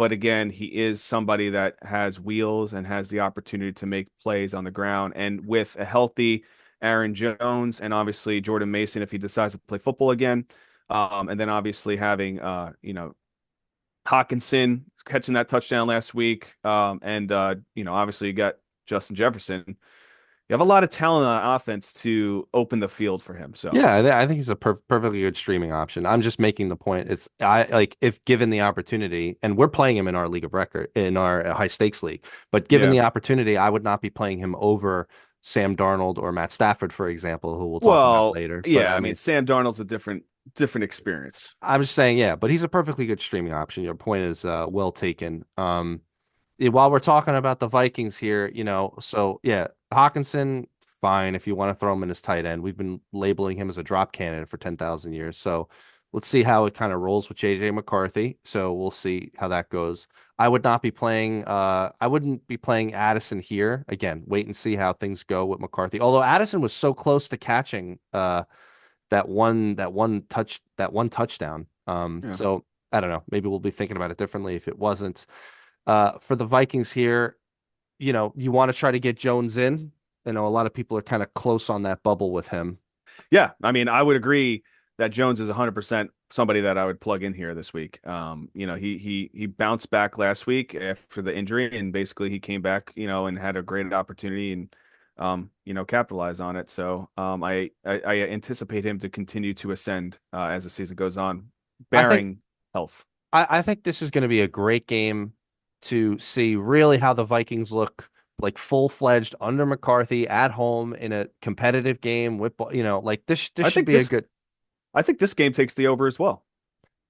But again, he is somebody that has wheels and has the opportunity to make plays on the ground. And with a healthy Aaron Jones and obviously Jordan Mason, if he decides to play football again, and then obviously having Hawkinson catching that touchdown last week, and obviously you got Justin Jefferson. You have a lot of talent on offense to open the field for him. So Yeah, I think he's a perfectly good streaming option. I'm just making the point. I like if given the opportunity, and we're playing him in our league of record in our high stakes league, but given yeah. the opportunity, I would not be playing him over Sam Darnold or Matt Stafford, for example, who we'll talk about Well, later. But yeah, I I mean, mean, Sam Darnold's a different experience. I'm just saying, yeah, but he's a perfectly good streaming option. Your point is well taken. While we're talking about the Vikings here, so yeah, Hawkinson, fine if you want to throw him in as tight end. We've been labeling him as a drop candidate for 10,000 years. So Let's see how it kind of rolls with JJ McCarthy. So we'll see how that goes. I wouldn't be playing Addison here. Again, wait and see how things go with McCarthy. Although Addison was so close to catching that one touchdown. Yeah. So I don't know. Maybe we'll be thinking about it differently if it wasn't. For the Vikings here, you want to try to get Jones in. I know a lot of people are kind of close on that bubble with him. Yeah, I mean, I would agree that Jones is 100% somebody that I would plug in here this week. He bounced back last week after the injury, and basically he came back, and had a great opportunity and capitalize on it. So I anticipate him to continue to ascend as the season goes on, I think bearing health. I think this is going to be a great game to see really how the Vikings look like full-fledged under McCarthy at home in a competitive game with, like this I should think be a this good. I think this game takes the over as well.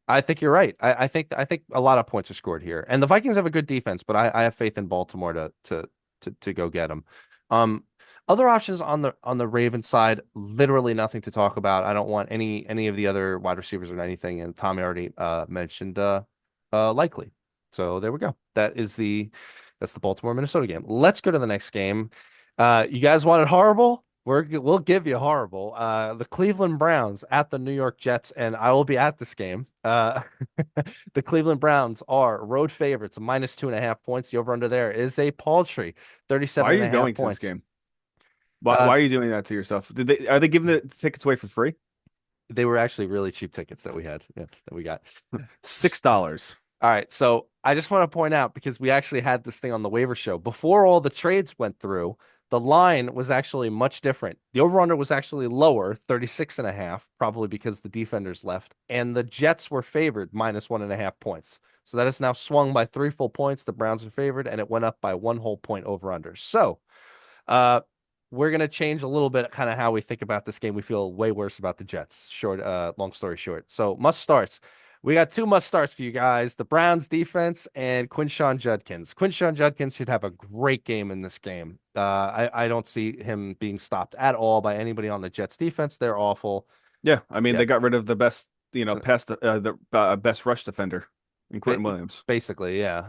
I think you're right. I think a lot of points are scored here, and the Vikings have a good defense, but I have faith in Baltimore to go get them. Um, Other options on the Ravens side, literally nothing to talk about. I don't want any of the other wide receivers or anything, and Tommy already mentioned likely. So there we go. That's the Baltimore Minnesota game. Let's go to the next game. You guys wanted horrible? We'll give you horrible. The Cleveland Browns at the New York Jets, and I will be at this game. The Cleveland Browns are road favorites, minus 2.5 points. The over under there is a paltry Why 37 are and you a half going to this points. game? Why, Uh, why are you doing that to yourself? Are they giving the tickets away for free? they were actually really cheap tickets that we had, that we got. $6. All right, so I just want to point out because we actually had this thing on the waiver show before all the trades went through. The line was actually much different. The over-under was actually lower, 36 and a half, probably because the defenders left, and the Jets were favored minus 1.5 points. So that is now swung by 3 full points. The Browns are favored, and it went up by 1 whole point over/under. So, uh, we're gonna change a little bit kind of how we think about this game. We feel way worse about the Jets. Long story short. So must starts. We got two must starts for you guys: the Browns defense and Quinshon Judkins. Quinshon Judkins should have a great game in this game. I don't see him being stopped at all by anybody on the Jets defense. They're awful. Yeah, I mean Yeah, they got rid of the best, uh, the best rush defender in ba- Quentin Williams. basically, yeah.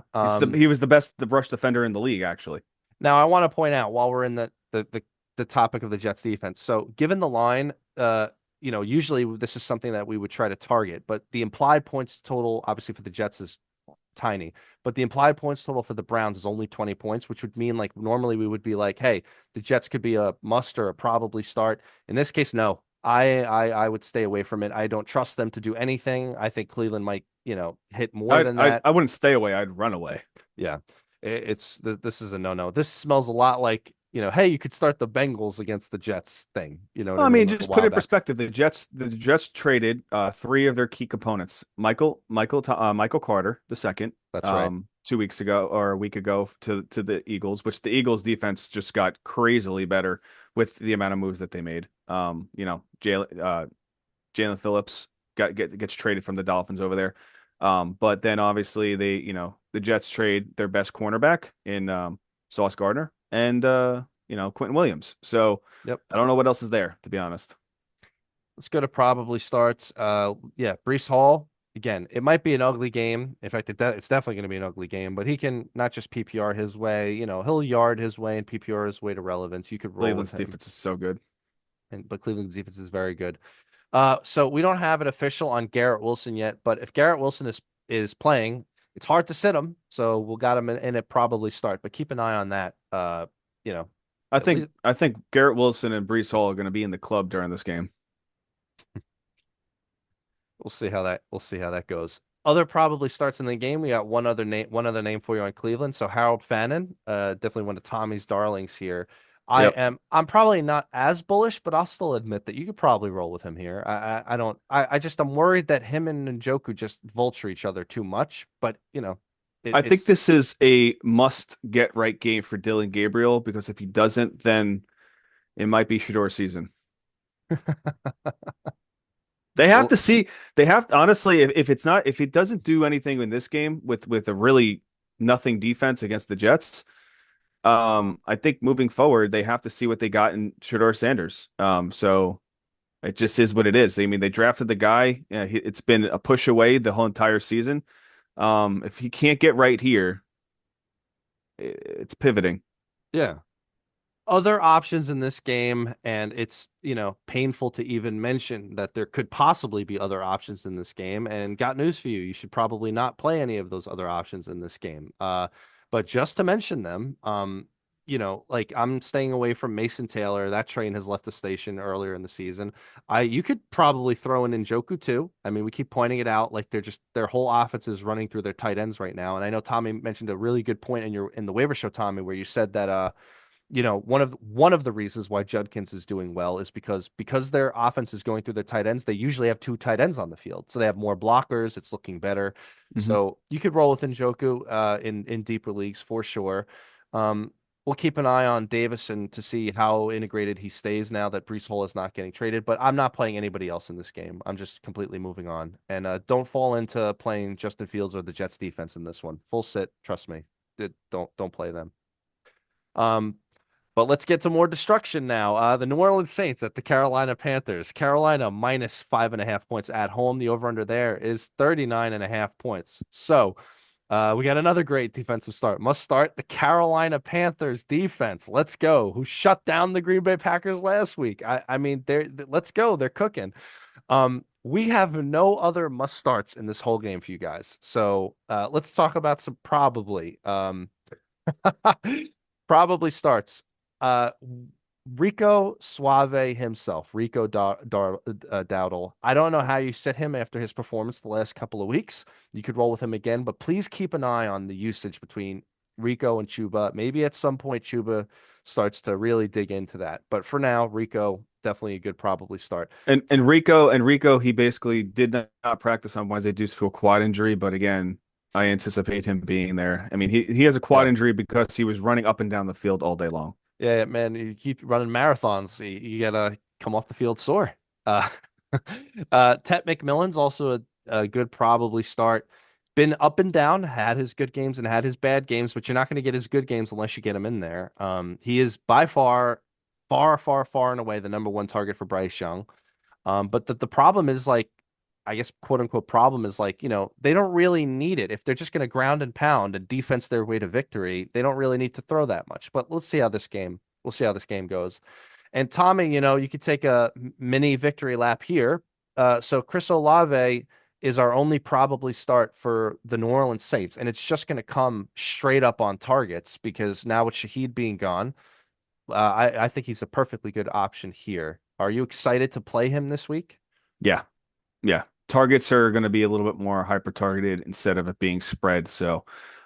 He was the best the rush defender in the league actually. Now I want to point out while we're in the topic of the Jets defense. So given the line, usually this is something that we would try to target, but the implied points total, obviously for the Jets is tiny, but the implied points total for the Browns is only 20 points, which would mean like normally we would be like, hey, the Jets could be a must or a probably start. In this case, no. I would stay away from it. I don't trust them to do anything. I think Cleveland might, hit more I than I, that. I wouldn't stay away. I'd run away. Yeah. This is a no-no. This smells a lot like, hey, you could start the Bengals against the Jets thing. You know what Well, I I mean? mean, Like a just put it while in back. perspective. The Jets traded three of their key components. Michael Carter, the second, That's right. 2 weeks ago or a week ago to the Eagles, which the Eagles defense just got crazily better with the amount of moves that they made. Jalen Phillips gets traded from the Dolphins over there. But then obviously the Jets trade their best cornerback in Sauce Gardner and Quentin Williams. So Yep. I don't know what else is there, to be honest. Let's go to probably starts. Yeah, Brees Hall. Again, it might be an ugly game. In fact, it's definitely going to be an ugly game, but he can not just PPR his way, he'll yard his way and PPR his way to relevance. You could roll with Cleveland's him. defense is so good. But Cleveland's defense is very good. So we don't have an official on Garrett Wilson yet, but if Garrett Wilson is playing, it's hard to sit him. So we'll got him in it probably start, but keep an eye on that. You know, I at think least I think Garrett Wilson and Brees Hall are going to be in the club during this game. we'll see how that goes. Other probably starts in the game. We got one other name for you on Cleveland. So Harold Fannin, definitely one of Tommy's darlings here. Yep. I'm probably not as bullish, but I'll still admit that you could probably roll with him here. I don't I just I'm worried that him and Njoku just vulture each other too much. But I think it's this is a must get right game for Dylan Gabriel because if he doesn't, then it might be Shador's season. They have well, to see. They have to, honestly, if he doesn't do anything in this game with a really nothing defense against the Jets, I think moving forward they have to see what they got in Shador Sanders. So It just is what it is. I mean, they drafted the guy. It's been a push away the whole entire season. If he can't get right here, it's pivoting. Yeah. Other options in this game, and it's, painful to even mention that there could possibly be other options in this game. And got news for you. You should probably not play any of those other options in this game. But just to mention them, like I'm staying away from Mason Taylor. That train has left the station earlier in the season. You could probably throw in Njoku too. I mean, we keep pointing it out, like they're just their whole offense is running through their tight ends right now. And I know Tommy mentioned a really good point in the waiver show, Tommy, where you said that one of the reasons why Judkins is doing well is because their offense is going through their tight ends. They usually have two tight ends on the field, so they have more blockers. It's looking better. Hmm. So you could roll with Njoku in deeper leagues for sure. We'll keep an eye on Davison to see how integrated he stays now that Breece Hall is not getting traded. But I'm not playing anybody else in this game. I'm just completely moving on. And don't fall into playing Justin Fields or the Jets defense in this one. Full sit, trust me. Don't play them. Um, but let's get to more destruction now. The New Orleans Saints at the Carolina Panthers. Carolina minus 5.5 points at home. The over-under there is 39.5 points. So we got another great defensive start. Must start the Carolina Panthers defense. Let's go. Who shut down the Green Bay Packers last week? I mean, let's go. They're cooking. We have no other must starts in this whole game for you guys. So let's talk about some probably. Probably starts. Uh, Rico Suave himself, Dowdle. I don't know how you sit him after his performance the last couple of weeks. You could roll with him again, but please keep an eye on the usage between Rico and Chuba. Maybe at some point Chuba starts to really dig into that. But for now, Rico definitely a good probably start. And Rico, he basically did not practice on Wednesday due to a quad injury. But again, I anticipate him being there. I mean, he has a quad Yeah. injury because he was running up and down the field all day long. Yeah, man, you keep running marathons. You gotta come off the field sore. Uh, Tet McMillan's also a good probably start. Been up and down, had his good games and had his bad games, but you're not going to get his good games unless you get him in there. He is by far, far, far, far and away the number one target for Bryce Young. But the problem is like, I guess, quote unquote, problem is like, they don't really need it. If they're just going to ground and pound and defense their way to victory, they don't really need to throw that much. But we'll see how this game goes. And Tommy, you could take a mini victory lap here. So Chris Olave is our only probably start for the New Orleans Saints. And it's just going to come straight up on targets because now with Shaheed being gone, I think he's a perfectly good option here. Are you excited to play him this week? Yeah, yeah. Targets are going to be a little bit more hyper targeted instead of it being spread. So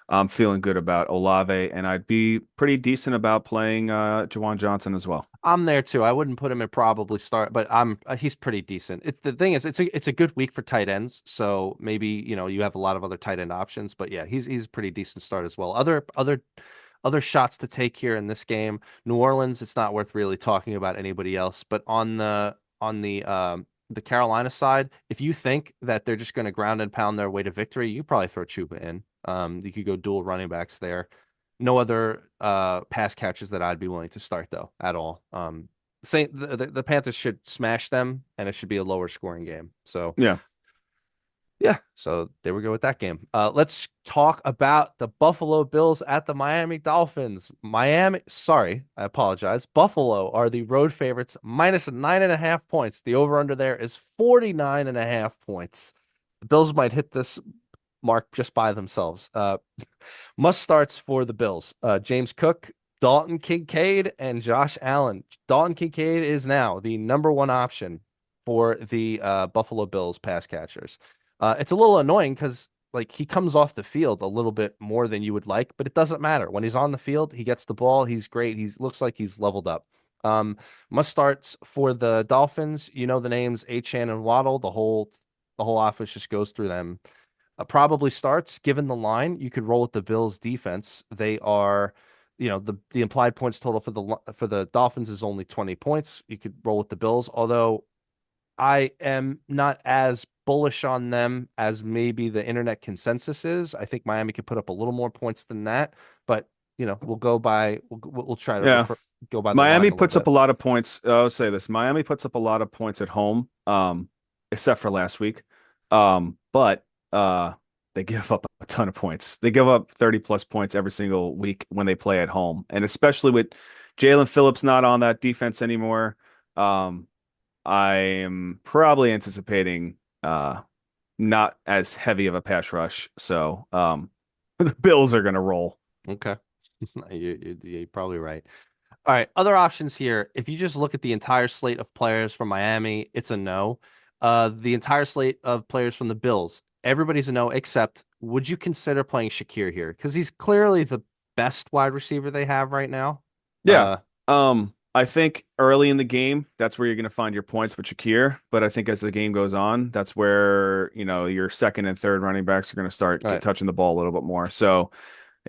I'm feeling good about Olave, and I'd be pretty decent about playing Jawan Johnson as well. I'm there too. I wouldn't put him in probably start, but he's pretty decent. The thing is, it's a good week for tight ends, so maybe you have a lot of other tight end options. But yeah, he's a pretty decent start as well. Other shots to take here in this game. New Orleans, it's not worth really talking about anybody else. But on the Carolina side, if you think that they're just going to ground and pound their way to victory, you probably throw Chuba in. You could go dual running backs there. No other pass catches that I'd be willing to start though at all. The Panthers should smash them, and it should be a lower scoring game. So Yeah. yeah, so there we go with that game. Let's talk about the Buffalo Bills at the Miami Dolphins. Sorry, I apologize. Buffalo are the road favorites, minus 9.5 points. The over-under there is 49.5 points. The Bills might hit this mark just by themselves. Must starts for the Bills. James Cook, Dalton Kincaid, and Josh Allen. Dalton Kincaid is now the number one option for the Buffalo Bills pass catchers. It's a little annoying because like he comes off the field a little bit more than you would like, but it doesn't matter. When he's on the field, he gets the ball. He's great. He looks like he's leveled up. Must starts for the Dolphins. You know the names Achane and Waddle. The whole offense just goes through them. Probably starts given the line. You could roll with the Bills defense. They are, the implied points total for the Dolphins is only 20 points. You could roll with the Bills, although I am not as bullish on them as maybe the internet consensus is. I think Miami could put up a little more points than that, but we'll go by we'll try to Yeah. go by the line Miami a little puts up bit. a lot of points. I'll say this. Miami puts up a lot of points at home, except for last week. But they give up a ton of points. They give up 30 plus points every single week when they play at home. And especially with Jalen Phillips not on that defense anymore, I am probably anticipating not as heavy of a pass rush. So the Bills are gonna roll. Okay. You're probably right. All right, other options here. If you just look at the entire slate of players from Miami, it's a no. The entire slate of players from the Bills, everybody's a no, except would you consider playing Shakir here? Because he's clearly the best wide receiver they have right now. Yeah. I think early in the game, that's where you're going to find your points with Shakir. But I think as the game goes on, that's where, your second and third running backs are going to start All right. touching the ball a little bit more. So,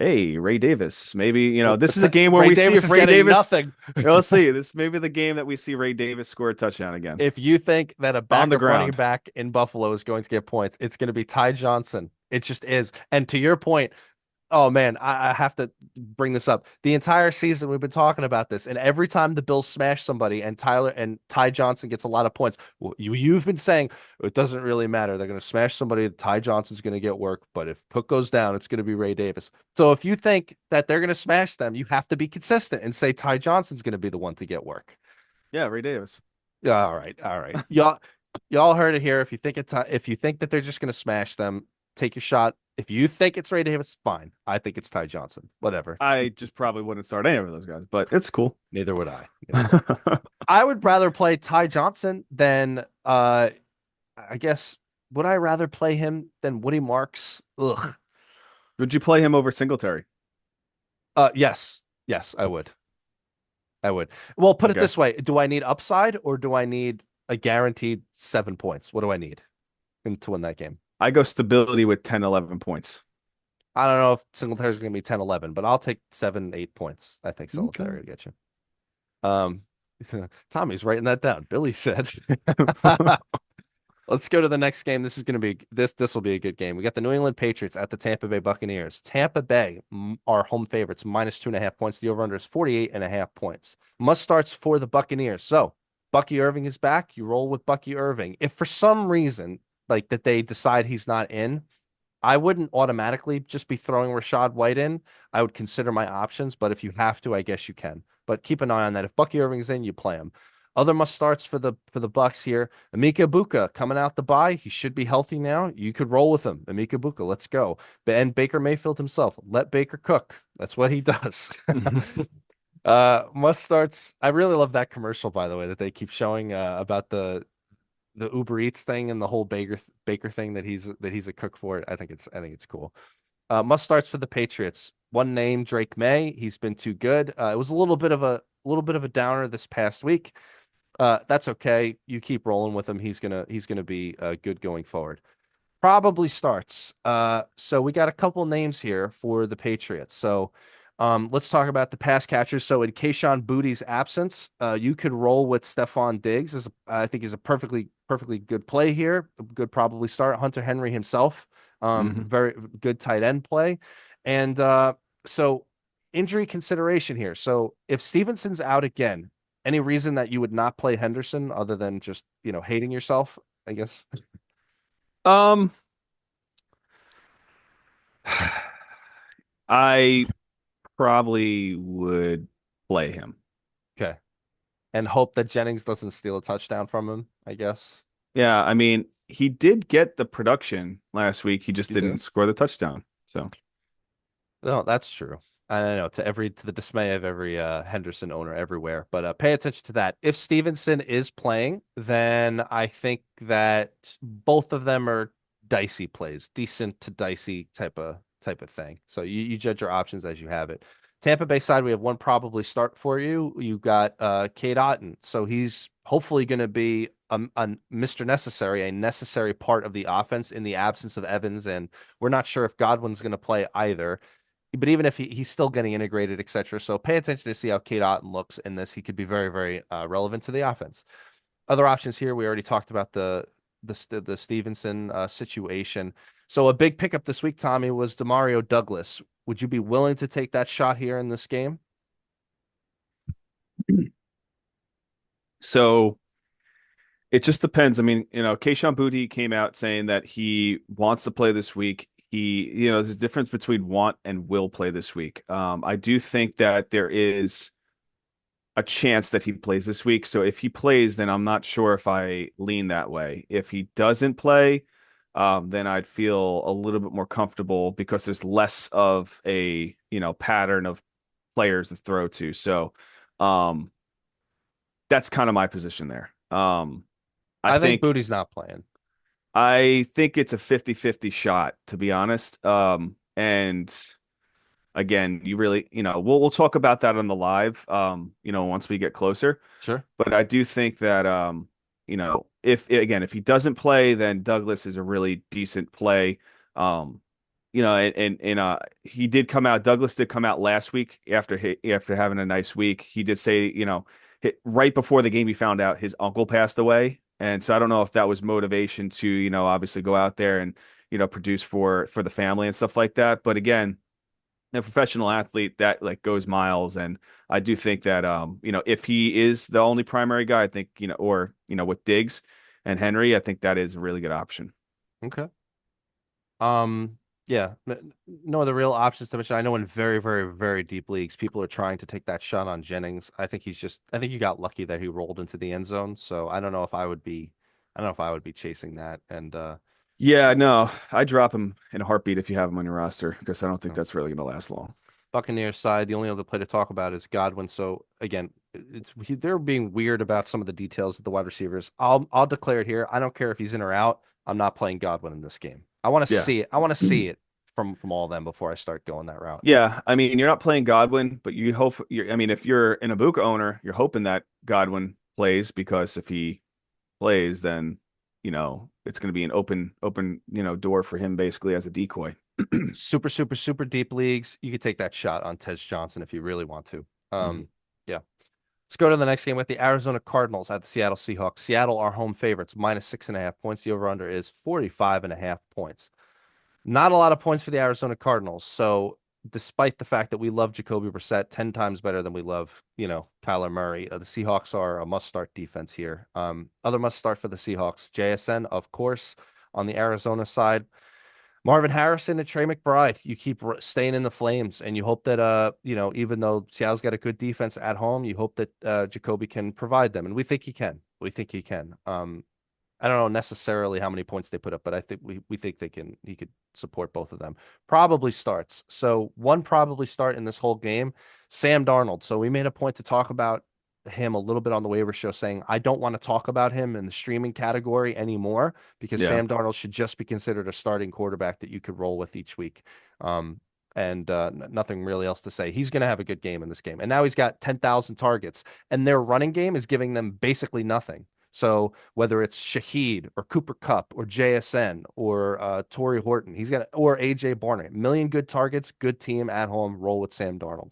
hey, Ray Davis, maybe, this is a game where Ray we see Davis if is Ray getting Davis, nothing. let's see, this may be the game that we see Ray Davis score a touchdown again If you think that a on the backup running ground. back in Buffalo is going to get points, it's going to be Ty Johnson. It just is. And to your point, oh man, I have to bring this up. The entire season we've been talking about this, and every time the Bills smash somebody and Ty Johnson gets a lot of points, well, you've been saying it doesn't really matter. They're going to smash somebody. Ty Johnson's going to get work, but if Cook goes down, it's going to be Ray Davis. So if you think that they're going to smash them, you have to be consistent and say Ty Johnson's going to be the one to get work. Yeah, Ray Davis. Yeah, all right. Y'all heard it here. If you think that they're just going to smash them, take your shot. If you think it's Ray Davis, fine. I think it's Ty Johnson. Whatever. I just probably wouldn't start any of those guys, but it's cool. Neither would I. I would rather play Ty Johnson than I guess would I rather play him than Woody Marks? Ugh. Would you play him over Singletary? Yes. Yes, I would. I would. Well, put it Okay. this way. Do I need upside or do I need a guaranteed 7 points? What do I need to win that game? I go stability with 10, 11 points. I don't know if Singletary's going to be 10, 11, but I'll take 7, 8 points. I think Okay. Singletary will get you. Um, Tommy's writing that down. Billy said. Let's go to the next game. This is going to be this will be a good game. We got the New England Patriots at the Tampa Bay Buccaneers. Tampa Bay are home favorites, minus 2.5 points. The over-under is 48.5 points. Must starts for the Buccaneers. So Bucky Irving is back. You roll with Bucky Irving. If for some reason like that they decide he's not in, I wouldn't automatically just be throwing Rashad White in. I would consider my options, but if you have to, I guess you can. But keep an eye on that. If Bucky Irving's in, you play him. Other must starts for the Bucks here. Emeka Buka coming out the bye. He should be healthy now. You could roll with him. Emeka Buka, let's go. And Baker Mayfield himself. Let Baker cook. That's what he does. Must starts. I really love that commercial, by the way, that they keep showing about the Uber Eats thing and the whole Baker thing that he's a cook for it. I think it's cool. Must starts for the Patriots. One name, Drake May. He's been too good. It was a little bit of a downer this past week. That's okay. You keep rolling with him. He's gonna be good going forward. Probably starts. So we got a couple names here for the Patriots. So let's talk about the pass catchers. So in Kayshon Boutte's absence, you could roll with Stephon Diggs. I think is a perfectly good play here. Good probably start. Hunter Henry himself, very good tight end play. And so injury consideration here. So if Stevenson's out again, any reason that you would not play Henderson other than just, hating yourself, I guess? Um, I probably would play him. Okay. And hope that Jennings doesn't steal a touchdown from him, I guess. Yeah, I mean, he did get the production last week. He just You didn't do? score the touchdown. So, No, that's true. I know to the dismay of every Henderson owner everywhere. But pay attention to that. If Stevenson is playing, then I think that both of them are dicey plays, decent to dicey type of thing. So you judge your options as you have it. Tampa Bay side, we have one probably start for you. You got Cade Otton. So he's hopefully going to be a Mr. Necessary, a necessary part of the offense in the absence of Evans. And we're not sure if Godwin's going to play either. But even if he's still getting integrated, etc. So pay attention to see how Cade Otton looks in this. He could be very, very relevant to the offense. Other options here, we already talked about the Stevenson situation. So a big pickup this week, Tommy, was Demario Douglas. Would you be willing to take that shot here in this game? So it just depends. I mean, Keishon Boutte came out saying that he wants to play this week. There's a difference between want and will play this week. I do think that there is a chance that he plays this week. So if he plays, then I'm not sure if I lean that way. If he doesn't play, then I'd feel a little bit more comfortable because there's less of a, pattern of players to throw to. So, um, that's kind of my position there. I I think think Bootie's not playing. I think it's a 50-50 shot, to be honest. And again, you really, we'll talk about that on the live, once we get closer. Sure. But I do think that, if he doesn't play, then Douglas is a really decent play. Um, he did come out. Douglas did come out last week after having a nice week. He did say, right before the game, he found out his uncle passed away, and so I don't know if that was motivation to, obviously go out there and produce for the family and stuff like that. But again, a professional athlete that like goes miles, and I do think that if he is the only primary guy, I think or with Diggs and Henry, I think that is a really good option. Okay. Yeah, no other real options to mention. I know in very, very, very deep leagues, people are trying to take that shot on Jennings. I think you got lucky that he rolled into the end zone. So I don't know if I would be chasing that. And Yeah, no, I drop him in a heartbeat if you have him on your roster because I don't think no. that's really going to last long. Buccaneers side, the only other play to talk about is Godwin. So again, they're being weird about some of the details of the wide receivers. I'll declare it here. I don't care if he's in or out. I'm not playing Godwin in this game. I want to Yeah. see it. I want to see it from all of them before I start going that route. Yeah, I mean, you're not playing Godwin, but you hope I mean, if you're an Ibuka owner, you're hoping that Godwin plays because if he plays, then it's going to be an open door for him basically as a decoy. Super, super, super deep leagues, you could take that shot on Tej Johnson if you really want to. Mhm. Yeah. Let's go to the next game with the Arizona Cardinals at the Seattle Seahawks. Seattle are home favorites, minus 6.5 points. The over-under is 45.5 points. Not a lot of points for the Arizona Cardinals. So despite the fact that we love Jacoby Brissett 10 times better than we love, Kyler Murray, the Seahawks are a must-start defense here. Other must-start for the Seahawks, JSN, of course, on the Arizona side. Marvin Harrison and Trey McBride, you keep staying in the flames, and you hope that even though Seattle's got a good defense at home, you hope that Jacoby can provide them, and we think he can. We think he can. I don't know necessarily how many points they put up, but I think we think he could support both of them. Probably starts. So one probably start in this whole game, Sam Darnold. So we made a point to talk about him a little bit on the waiver show, saying I don't want to talk about him in the streaming category anymore because Yeah. Sam Darnold should just be considered a starting quarterback that you could roll with each week. And nothing really else to say. He's going to have a good game in this game. And now he's got 10,000 targets, and their running game is giving them basically nothing. So whether it's Shaheed or Cooper Kupp or JSN or Torrey Horton, or AJ Barnett, million good targets, good team at home. Roll with Sam Darnold.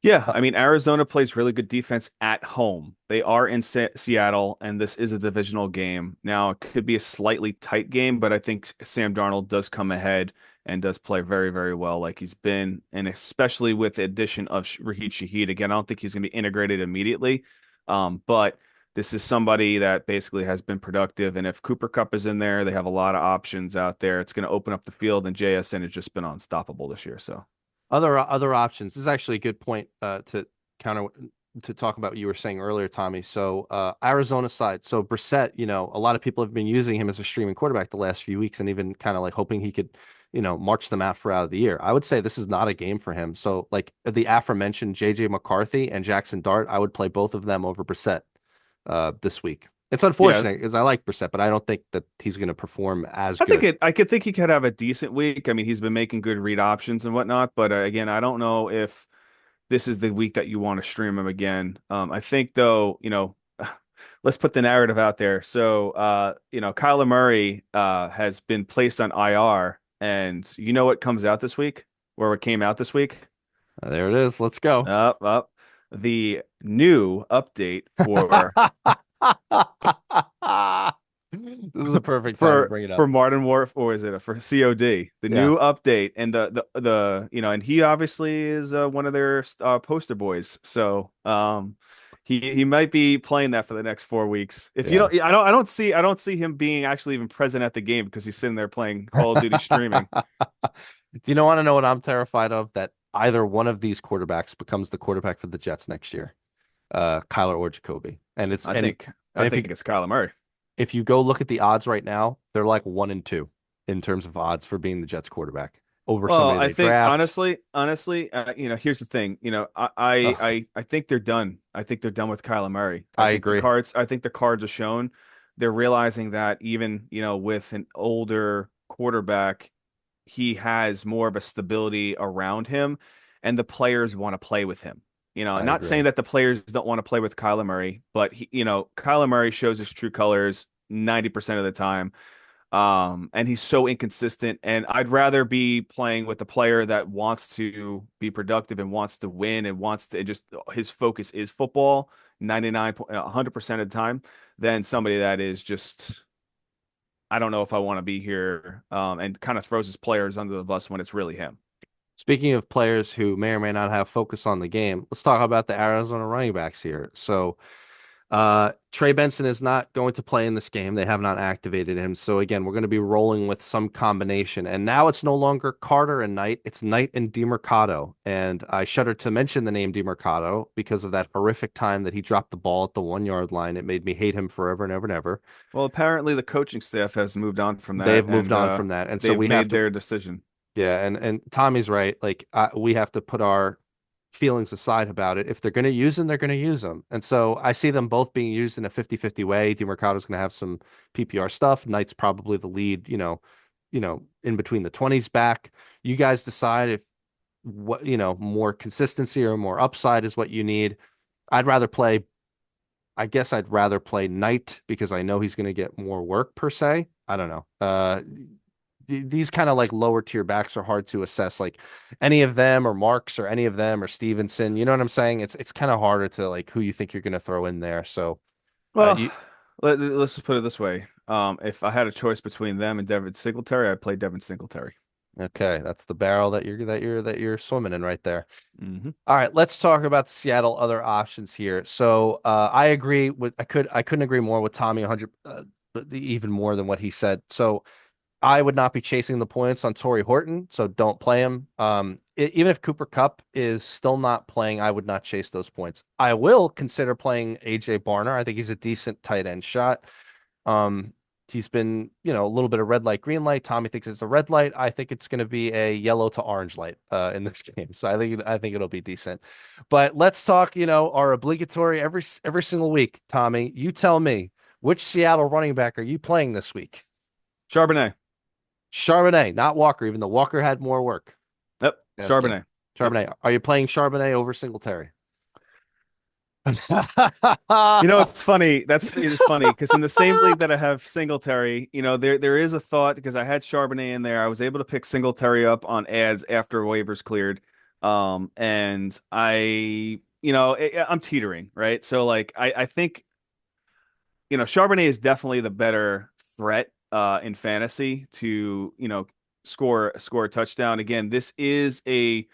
Yeah, Uh, I mean, Arizona plays really good defense at home. They are in Seattle, and this is a divisional game. Now, it could be a slightly tight game, but I think Sam Darnold does come ahead and does play very, very well like he's been, and especially with the addition of Raheed Shaheed. Again, I don't think he's going to be integrated immediately, but this is somebody that basically has been productive, and if Cooper Kupp is in there, they have a lot of options out there. It's going to open up the field, and JSN has just been unstoppable this year, so. other options. This is actually a good point to counter to talk about what you were saying earlier, Tommy. So Arizona side. So Brissett, a lot of people have been using him as a streaming quarterback the last few weeks, and even kind of like hoping he could, march them out for out of the year. I would say this is not a game for him. So like the aforementioned JJ McCarthy and Jackson Dart, I would play both of them over Brissett this week. It's Yeah, unfortunate because I like Brissett, but I don't think that he's going to perform as good. I could think he could have a decent week. I mean, he's been making good read options and whatnot, but again, I don't know if this is the week that you want to stream him again. I think though, let's put the narrative out there. So, Kyler Murray has been placed on IR, and you know what comes out this week, or what came out this week? There it is. Let's go. Up, the new update for This is a perfect time to bring it up. for Martin Wharf, or is it for COD? The Yeah. new update, and and he obviously is one of their poster boys. So He might be playing that for the next 4 weeks. If you Yeah. don't, I don't see him being actually even present at the game because he's sitting there playing Call of Duty streaming. Do you want to know what I'm terrified of? That either one of these quarterbacks becomes the quarterback for the Jets next year, Kyler or Jacoby. And it's I and think and I think it's Kyler Murray. if you go look at the odds right now, they're like 1 and 2 in terms of odds for being the Jets quarterback over Well, somebody I they think draft. honestly, here's the thing. Ugh, I think they're done. I think they're done with Kyler Murray. I agree. I think the cards are shown. They're realizing that even, with an older quarterback, he has more of a stability around him, and the players want to play with him. I Not agree. saying that the players don't want to play with Kyler Murray, but Kyler Murray shows his true colors 90% of the time. And he's so inconsistent. And I'd rather be playing with the player that wants to be productive and wants to win and wants to just his focus is football 100% of the time than somebody that is just, I don't know if I want to be here, and kind of throws his players under the bus when it's really him. Speaking of players who may or may not have focus on the game, let's talk about the Arizona running backs here. So, Trey Benson is not going to play in this game. They have not activated him. So again, we're going to be rolling with some combination. And now it's no longer Carter and Knight, it's Knight and DeMercado. And I shudder to mention the name DeMercado because of that horrific time that he dropped the ball at the 1 yard line. It made me hate him forever and ever and ever. Well, apparently the coaching staff has moved on from that, They've moved and on from that. And so they've we have made to, their decision. yeah, and Tommy's right. Like we have to put our feelings aside about it. If they're going to use them, they're going to use them. And so I see them both being used in a 50-50 way. DeMercado's going to have some PPR stuff. Knight's probably the lead, in between the 20s back. You guys decide if what, more consistency or more upside is what you need. I'd rather play, I guess I'd rather play Knight because I know he's going to get more work per se. I don't know. These kind of like lower tier backs are hard to assess. Like any of them or Marks or any of them or Stevenson, you know what I'm saying? It's kind of harder to like who you think you're going to throw in there. So, Well, you let's just put it this way. If I had a choice between them and Devin Singletary, I'd play Devin Singletary. okay? That's the barrel that you're swimming in right there. Hmm. All right, let's talk about the Seattle other options here. So, I agree with I couldn't agree more with Tommy 100, even more than what he said. So I would not be chasing the points on Torrey Horton, so don't play him. Even if Cooper Kupp is still not playing, I would not chase those points. I will consider playing AJ Barner. I think he's a decent tight end shot. Um, he's been, a little bit of red light, green light. Tommy thinks it's a red light. I think it's going to be a yellow to orange light in this game. So I think it'll be decent. But let's talk, our obligatory every single week. Tommy, you tell me which Seattle running back are you playing this week? Charbonnet. Charbonnet, not Walker, even though Walker had more work. Yep. Asking. Charbonnet. Yep. Charbonnet. Are you playing Charbonnet over Singletary? It's funny. It's funny because in the same league that I have Singletary, there is a thought because I had Charbonnet in there. I was able to pick Singletary up on ads after waivers cleared. And I'm teetering, right? So like I think Charbonnet is definitely the better threat in fantasy to, score a touchdown. Again, this is you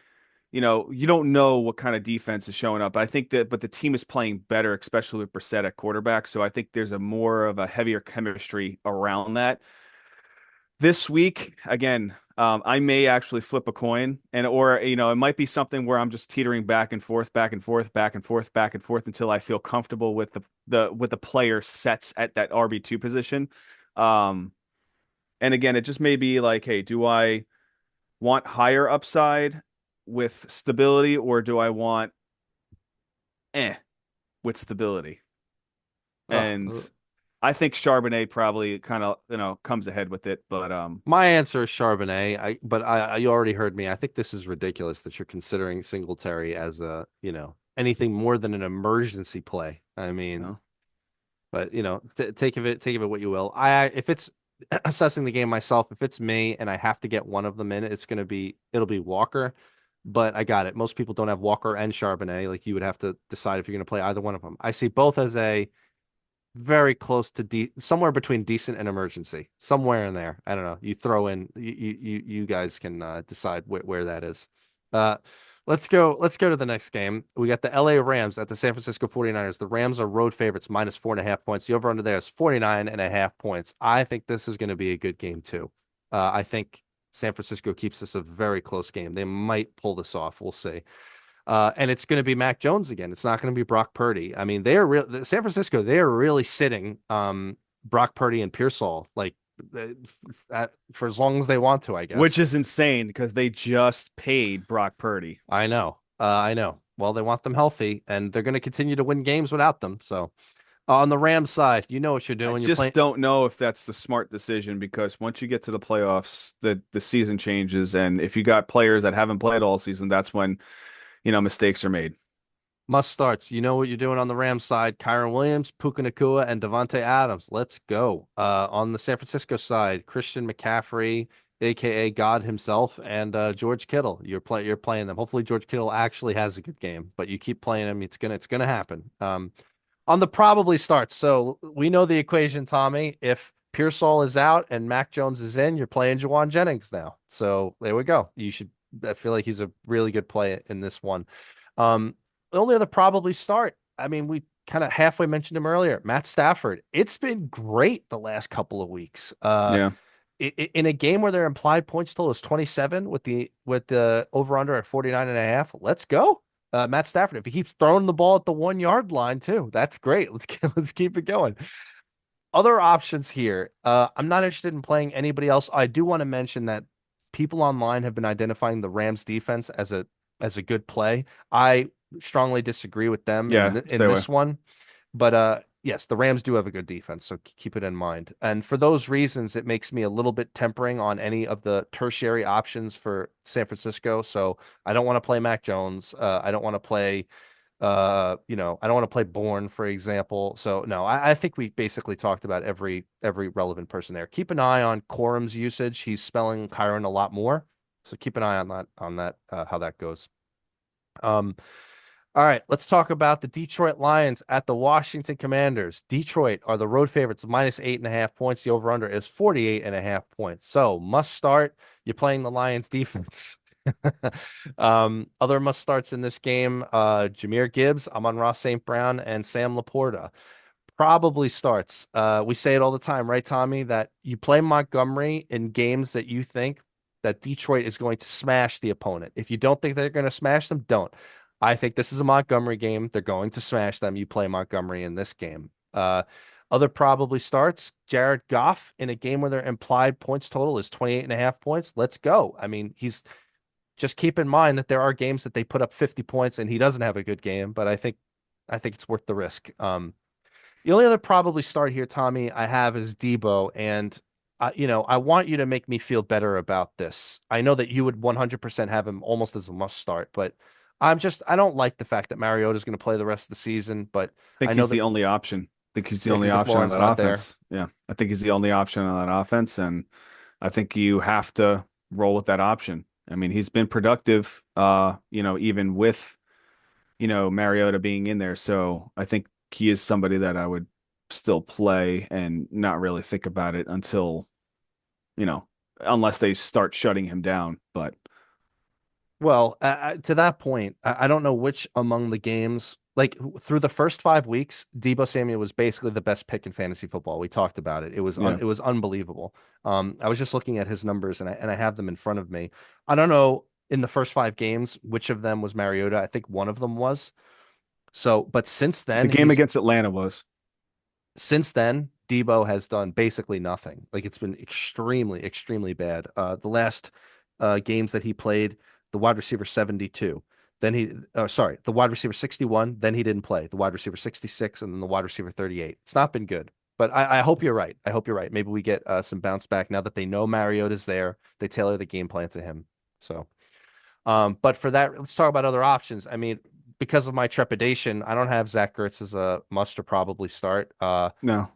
don't know what kind of defense is showing up. I think but the team is playing better, especially with Brissett at quarterback. So I think there's a more of a heavier chemistry around that. This week, again, I may actually flip a coin or it might be something where I'm just teetering back and forth, back and forth, back and forth, back and forth until I feel comfortable with the player sets at that RB2 position. Um, and again, it just may be like, hey, do I want higher upside with stability or do I want eh with stability? And Ugh. I think Charbonnet probably kind of, comes ahead with it, but My answer is Charbonnet. You already heard me. I think this is ridiculous that you're considering Singletary as anything more than an emergency play. I mean, no. but take of it what you will. If it's assessing the game myself, if it's me and I have to get one of them in, it'll be Walker. But I got it. Most people don't have Walker and Charbonnet. Like you would have to decide if you're going to play either one of them. I see both as a very close to somewhere between decent and emergency, somewhere in there. I don't know. You throw in, you guys can decide where that is. Uh, Let's go to the next game. We got the LA Rams at the San Francisco 49ers. The Rams are road favorites minus 4.5 points. The over under there is 49.5 points. I think this is going to be a good game too. I think San Francisco keeps this a very close game. They might pull this off. We'll see. And it's going to be Mac Jones again. It's not going to be Brock Purdy. I mean, they are real San Francisco. They are really sitting Brock Purdy and Pearsall like for as long as they want to, I Which guess. is insane because they just paid Brock Purdy. I know. I know. Well, they want them healthy, and they're going to continue to win games without them. So, on the Rams side, you know what you're I doing. You're just playing. don't know if that's the smart decision because once you get to the playoffs, the season changes, and if you got players that haven't played all season, that's when mistakes are made. Must starts. You know what you're doing on the Rams side. Kyren Williams, Puka Nacua, and Devontae Adams. Let's go. On the San Francisco side, Christian McCaffrey, aka God himself, and George Kittle. You're playing them. Hopefully George Kittle actually has a good game, but you keep playing him. It's gonna happen. On the probably starts. So we know the equation, Tommy. If Pearsall is out and Mac Jones is in, you're playing Jawan Jennings now. So there we go. You should. I feel like he's a really good play in this one. The only other probably start. I mean, we kind of halfway mentioned him earlier. Matt Stafford. It's been great the last couple of weeks. Yeah. In a game where their implied points total is 27 with the over under at 49.5. Let's go. Matt Stafford. If he keeps throwing the ball at the 1 yard line too, that's great. Let's keep it going. Other options here. I'm not interested in playing anybody else. I do want to mention that people online have been identifying the Rams defense as a good play. I strongly disagree with them Yeah. in Stay away. this one. But yes, the Rams do have a good defense, so keep it in mind. And for those reasons, it makes me a little bit tempering on any of the tertiary options for San Francisco. So I don't want to play Mac Jones. I don't want to play I don't want to play Bourne, for example. So no, I think we basically talked about every relevant person there. Keep an eye on Quorum's usage. He's spelling Kyren a lot more. So keep an eye on that how that goes. Um all right, let's talk about the Detroit Lions at the Washington Commanders. Detroit are the road favorites, minus 8.5 points. The over-under is 48.5 points. So must start. You're playing the Lions defense. Other must starts in this game, Jahmyr Gibbs, Amon-Ra St. Brown, and Sam Laporta. Probably starts. We say it all the time, right, Tommy? That you play Montgomery in games that you think that Detroit is going to smash the opponent. If you don't think they're going to smash them, don't. I think this is a Montgomery game. They're going to smash them. You play Montgomery in this game. Other probably starts, Jared Goff in a game where their implied points total is 28.5 points. Let's go. I mean, he's just keep in mind that there are games that they put up 50 points and he doesn't have a good game, but I think it's worth the risk. The only other probably start here, Tommy, I have is Debo, and I want you to make me feel better about this. I know that you would 100% have him almost as a must start, but I don't like the fact that Mariota is going to play the rest of the season, but I think I know he's that the only option. I think he's the only if with option on Lawrence that not there. offense. Yeah. I think he's the only option on that offense. And I think you have to roll with that option. I mean, he's been productive, even with, Mariota being in there. So I think he is somebody that I would still play and not really think about it until, you know, unless they start shutting him down. But Well, to that point, I don't know which among the games, like through the first 5 weeks, Debo Samuel was basically the best pick in fantasy football. We talked about it. yeah, It was unbelievable. I was just looking at his numbers and I have them in front of me. I don't know in the first 5 games which of them was Mariota. I think one of them was. So, but the game against Atlanta was, since then, Debo has done basically nothing. Like it's been extremely, extremely bad. The last games that he played, the wide receiver 72. The wide receiver 61. Then he didn't play. The wide receiver 66, and then the wide receiver 38. It's not been good. But I hope you're right. I hope you're right. Maybe we get some bounce back now that they know Mariota's there. They tailor the game plan to him. So, but for that, let's talk about other options. I mean, because of my trepidation, I don't have Zach Ertz as a must or probably start. no.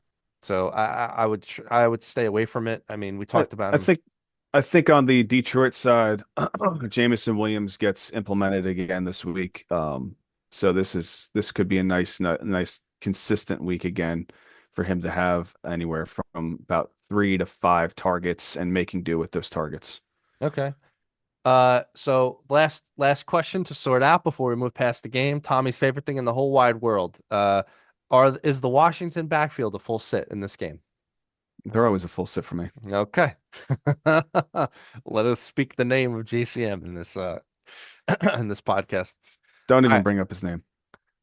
So I would stay away from it. I mean, we I, talked about I him. think I think on the Detroit side, Jamison Williams gets implemented again this week. So this could be a nice consistent week again for him to have anywhere from about 3 to 5 targets and making do with those targets. Okay. So last question to sort out before we move past the game. Tommy's favorite thing in the whole wide world. Is the Washington backfield a full sit in this game? They're always a full sit for me. Okay. Let us speak the name of JCM in this in this podcast. Don't All even right, bring up his name.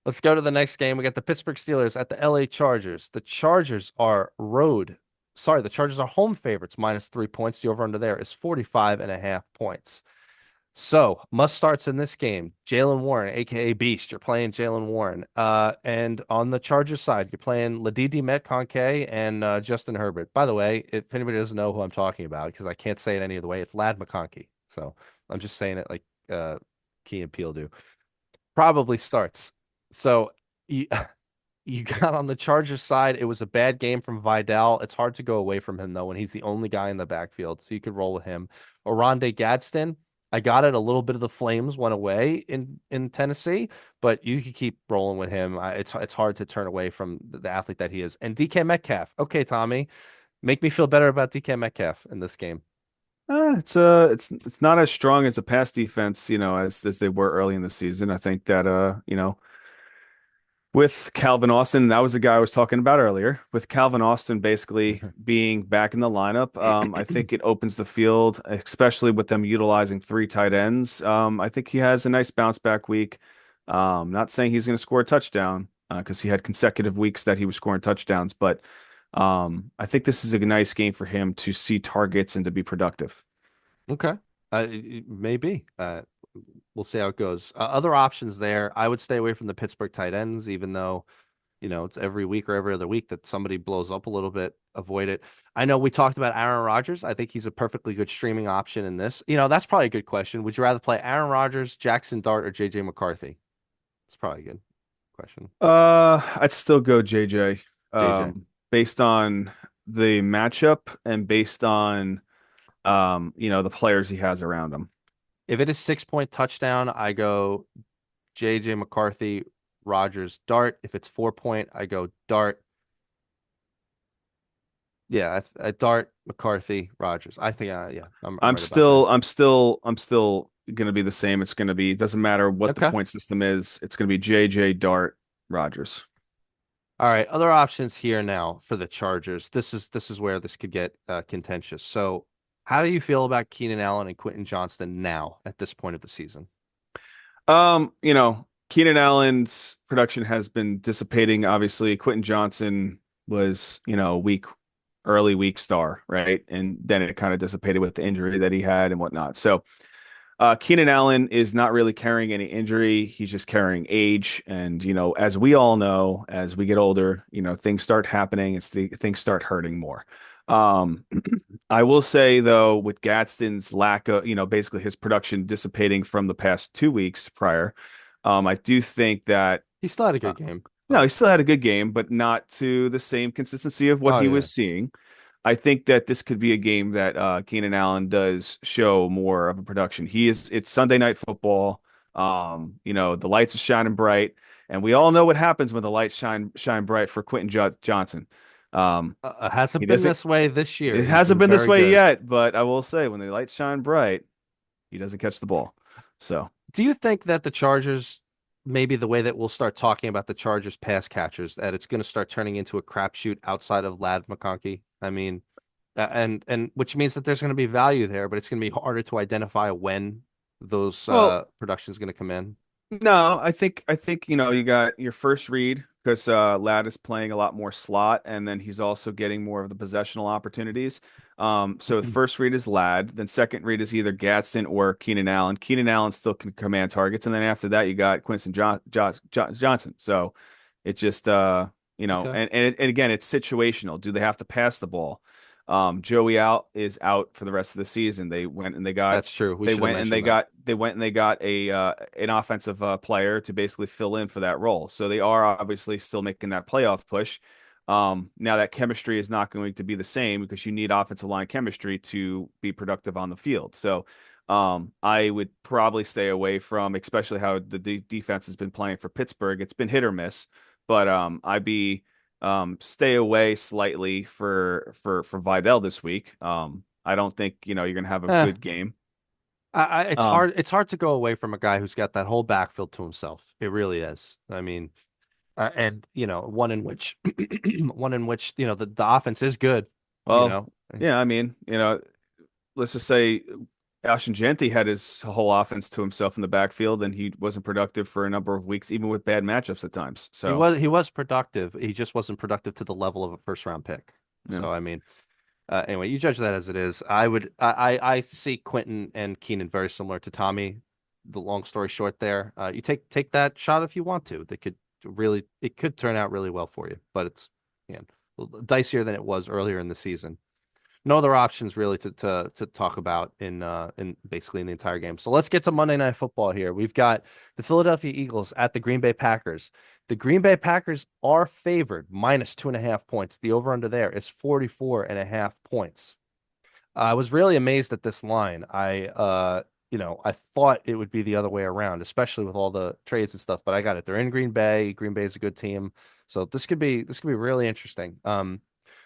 let's go to the next game. We got the Pittsburgh Steelers at the LA Chargers. The Chargers are home favorites, -3 points. The over under there is 45.5 points. So must starts in this game. Jalen Warren, aka Beast. You're playing Jalen Warren. And on the Chargers side, you're playing Ladidi Metcalfe and Justin Herbert. By the way, if anybody doesn't know who I'm talking about, because I can't say it any other way, it's Lad McConkey. So I'm just saying it like Key and Peele do. Probably starts. So you you got on the Chargers side, it was a bad game from Vidal. It's hard to go away from him though when he's the only guy in the backfield, so you could roll with him. Oronde Gadsden, I got it. A little bit of the flames went away in Tennessee, but you could keep rolling with him. It's hard to turn away from the athlete that he is. And DK Metcalf. Okay, Tommy, make me feel better about DK Metcalf in this game. It's not as strong as a pass defense, as they were early in the season. I think that with Calvin Austin, that was the guy I was talking about earlier. With Calvin Austin basically being back in the lineup, I think it opens the field, especially with them utilizing three tight ends. I think he has a nice bounce back week. Not saying he's going to score a touchdown because he had consecutive weeks that he was scoring touchdowns, but I think this is a nice game for him to see targets and to be productive. Okay. Maybe. We'll see how it goes. Other options there. I would stay away from the Pittsburgh tight ends, even though, it's every week or every other week that somebody blows up a little bit. Avoid it. I know we talked about Aaron Rodgers. I think he's a perfectly good streaming option in this. That's probably a good question. Would you rather play Aaron Rodgers, Jackson Dart, or JJ McCarthy? It's probably a good question. I'd still go JJ, JJ. based on the matchup and based on the players he has around him. If it is 6 point touchdown, I go JJ McCarthy, Rodgers, Dart. If it's 4 point, I go Dart. Yeah, Dart, McCarthy, Rodgers. I think, yeah, I'm I'm right about that. still, I'm still, I'm still gonna be the same. It's gonna be, it doesn't matter what the Okay. point system is. It's gonna be JJ, Dart, Rogers. All right. Other options here now for the Chargers. This is where this could get contentious. So, how do you feel about Keenan Allen and Quentin Johnston now at this point of the season? Keenan Allen's production has been dissipating. Obviously, Quentin Johnson was, early week star, right? And then it kind of dissipated with the injury that he had and whatnot. So Keenan Allen is not really carrying any injury. He's just carrying age. And, as we all know, as we get older, things start happening and things start hurting more. Um, I will say, though, with Gadsden's lack of, basically his production dissipating from the past 2 weeks prior, I do think that, He still had a uh, good game, no, but he still had a good game, but not to the same consistency of what oh he yeah. was seeing. I think that this could be a game that Keenan Allen does show more of a production. It's Sunday night football. The lights are shining bright, and we all know what happens when the lights shine bright for Johnson. He Hasn't been doesn't this way this year. it He's hasn't been been this very way good. yet, but I will say when the lights shine bright, he doesn't catch the ball. So, Do you think that the Chargers, maybe the way that we'll start talking about the Chargers pass catchers, that it's going to start turning into a crapshoot outside of Lad McConkey? I mean, and which means that there's going to be value there, but it's going to be harder to identify when those well, production's going to come in. no, I think you got your first read because Ladd is playing a lot more slot, and then he's also getting more of the possessional opportunities. So the first read is Ladd, then second read is either Gadsden or Keenan Allen. Keenan Allen still can command targets, and then after that you got Johnson. So it just Okay, and again it's situational. Do they have to pass the ball? Joey out is out for the rest of the season. that's true. We should have mentioned that. They went and they got a an offensive player to basically fill in for that role. So they are obviously still making that playoff push. Now that chemistry is not going to be the same because you need offensive line chemistry to be productive on the field. So I would probably stay away from, especially how the defense has been playing for Pittsburgh. It's been hit or miss, but I'd be stay away slightly for Vidal this week. I don't think you're gonna have a Eh, good game. It's Um, hard. It's hard to go away from a guy who's got that whole backfield to himself. It really is. I mean, and one in which, one in which the offense is good. You well, know, yeah, I mean, let's just say Jeanty had his whole offense to himself in the backfield, and he wasn't productive for a number of weeks, even with bad matchups at times. So, he was productive. He just wasn't productive to the level of a first round pick. yeah. So I mean, anyway, you judge that as it is. I see Quentin and Keenan very similar to Tommy. The long story short, there, you take that shot if you want to. It could turn out really well for you, but it's yeah, dicier than it was earlier in the season. No other options really to talk about in basically in the entire game. So let's get to Monday Night Football here. We've got the Philadelphia Eagles at the Green Bay Packers. The Green Bay Packers are favored minus 2.5 points. The over under there is 44.5 points. I was really amazed at this line. I thought it would be the other way around, especially with all the trades and stuff, but I got it. They're in Green Bay. Green Bay is a good team. So this could be really interesting.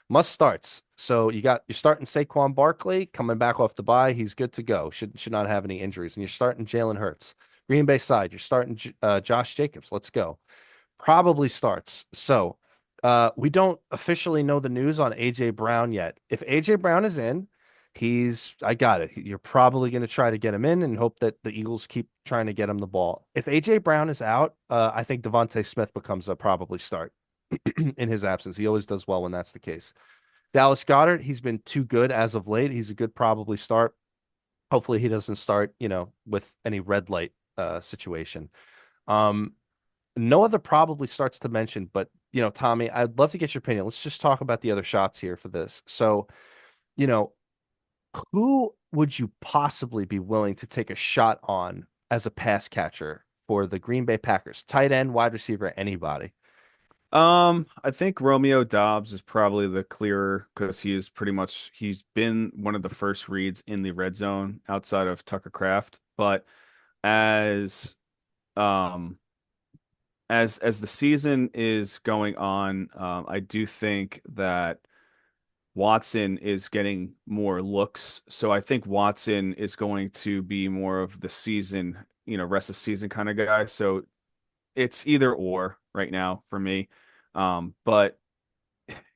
Must starts. So you're starting Saquon Barkley coming back off the bye. He's good to go. Should not have any injuries. And you're starting Jalen Hurts. Green Bay side, you're starting Josh Jacobs. Let's go. Probably starts. So we don't officially know the news on AJ Brown yet. If AJ Brown is in, I got it. You're probably going to try to get him in and hope that the Eagles keep trying to get him the ball. If AJ Brown is out, I think Devontae Smith becomes a probably start in his absence. He always does well when that's the case. Dallas Goedert, he's been too good as of late. He's a good probably start. Hopefully he doesn't start, with any red light situation. Um, no other probably starts to mention, but Tommy, I'd love to get your opinion. Let's just talk about the other shots here for this. So, you know, who would you possibly be willing to take a shot on as a pass catcher for the Green Bay Packers? Tight end, wide receiver, anybody. I think Romeo Dobbs is probably the clearer because he's been one of the first reads in the red zone outside of Tucker Kraft. But as um as the season is going on, I do think that Watson is getting more looks. So I think Watson is going to be more of the season, rest of season kind of guy. So it's either or right now for me. But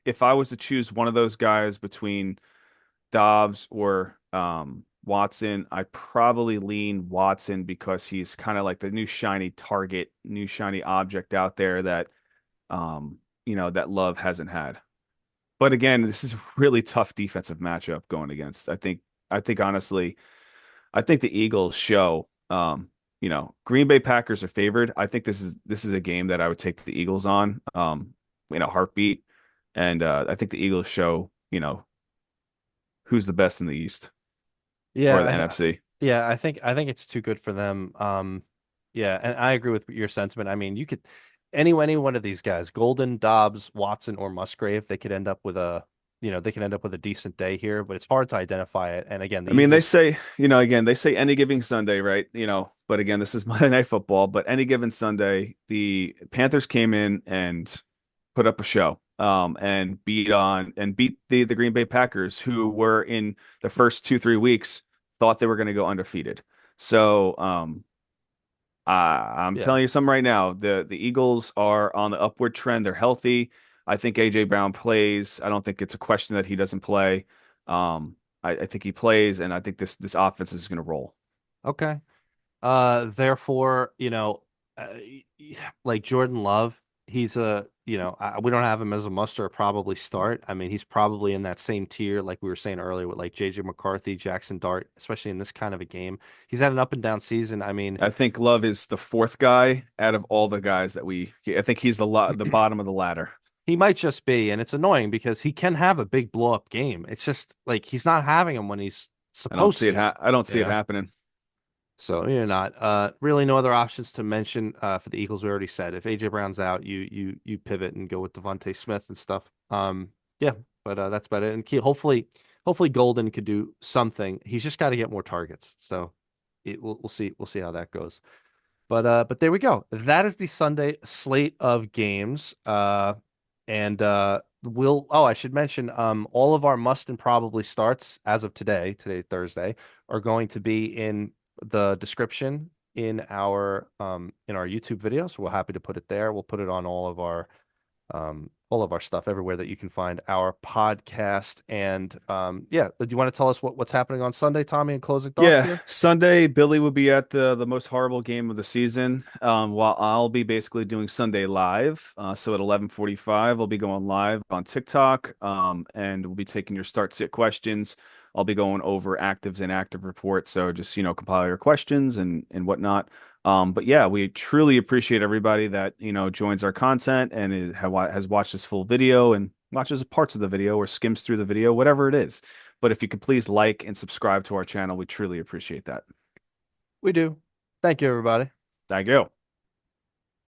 if I was to choose one of those guys between Dobbs or Watson, I probably lean Watson because he's kind of like the new shiny target, new shiny object out there that that Love hasn't had. But again, this is a really tough defensive matchup going against. I think honestly, I think the Eagles show Green Bay Packers are favored. I think this is a game that I would take the Eagles on in a heartbeat. And I think the Eagles show, who's the best in the East or the Yeah, NFC. yeah, I think it's too good for them. Yeah, and I agree with your sentiment. I mean, you could any one of these guys, Golden, Dobbs, Watson, or Musgrave, they could end up with a decent day here, but it's hard to identify it. And again, the I mean, they Eagles, say, again, they say any given Sunday, right? But again, this is Monday Night Football, but any given Sunday, the Panthers came in and put up a show, and beat the Green Bay Packers, who were in the first 2-3 weeks thought they were going to go undefeated. So, I'm yeah. telling you something right now. The Eagles are on the upward trend. They're healthy. I think AJ Brown plays. I don't think it's a question that he doesn't play. I think he plays, and I think this offense is going to roll. Okay. Therefore, uh, like Jordan Love, he's we don't have him as a must or probably start. I mean, he's probably in that same tier, like we were saying earlier, with like JJ McCarthy, Jackson Dart, especially in this kind of a game. He's had an up and down season. I mean, I think Love is the fourth guy out of all the guys that I think he's the bottom of the ladder. he might just be, and it's annoying because he can have a big blow up game. It's just like he's not having them when he's supposed to. I don't see it Yeah. happening. So you're not. Really no other options to mention for the Eagles. We already said if AJ Brown's out, you pivot and go with Devontae Smith and stuff. Yeah, but that's about it. And hopefully Golden could do something. He's just got to get more targets. So we'll see how that goes. But there we go. That is the Sunday slate of games. And I should mention all of our must and probably starts as of today, Thursday, are going to be in the description in our YouTube videos. We're happy to put it there. We'll put it on all of our stuff everywhere that you can find our podcast. And yeah, do you want to tell us what's happening on Sunday, Tommy, and closing thoughts Yeah, here? Sunday Billy will be at the most horrible game of the season. While I'll be basically doing Sunday live. So at 11:45, I'll be going live on TikTok. And we'll be taking your start sit questions. I'll be going over actives and active reports. So just compile your questions and whatnot. But yeah, we truly appreciate everybody that joins our content and has watched this full video and watches parts of the video or skims through the video, whatever it is. But if you could please like and subscribe to our channel, we truly appreciate that. We do. Thank you, everybody. Thank you.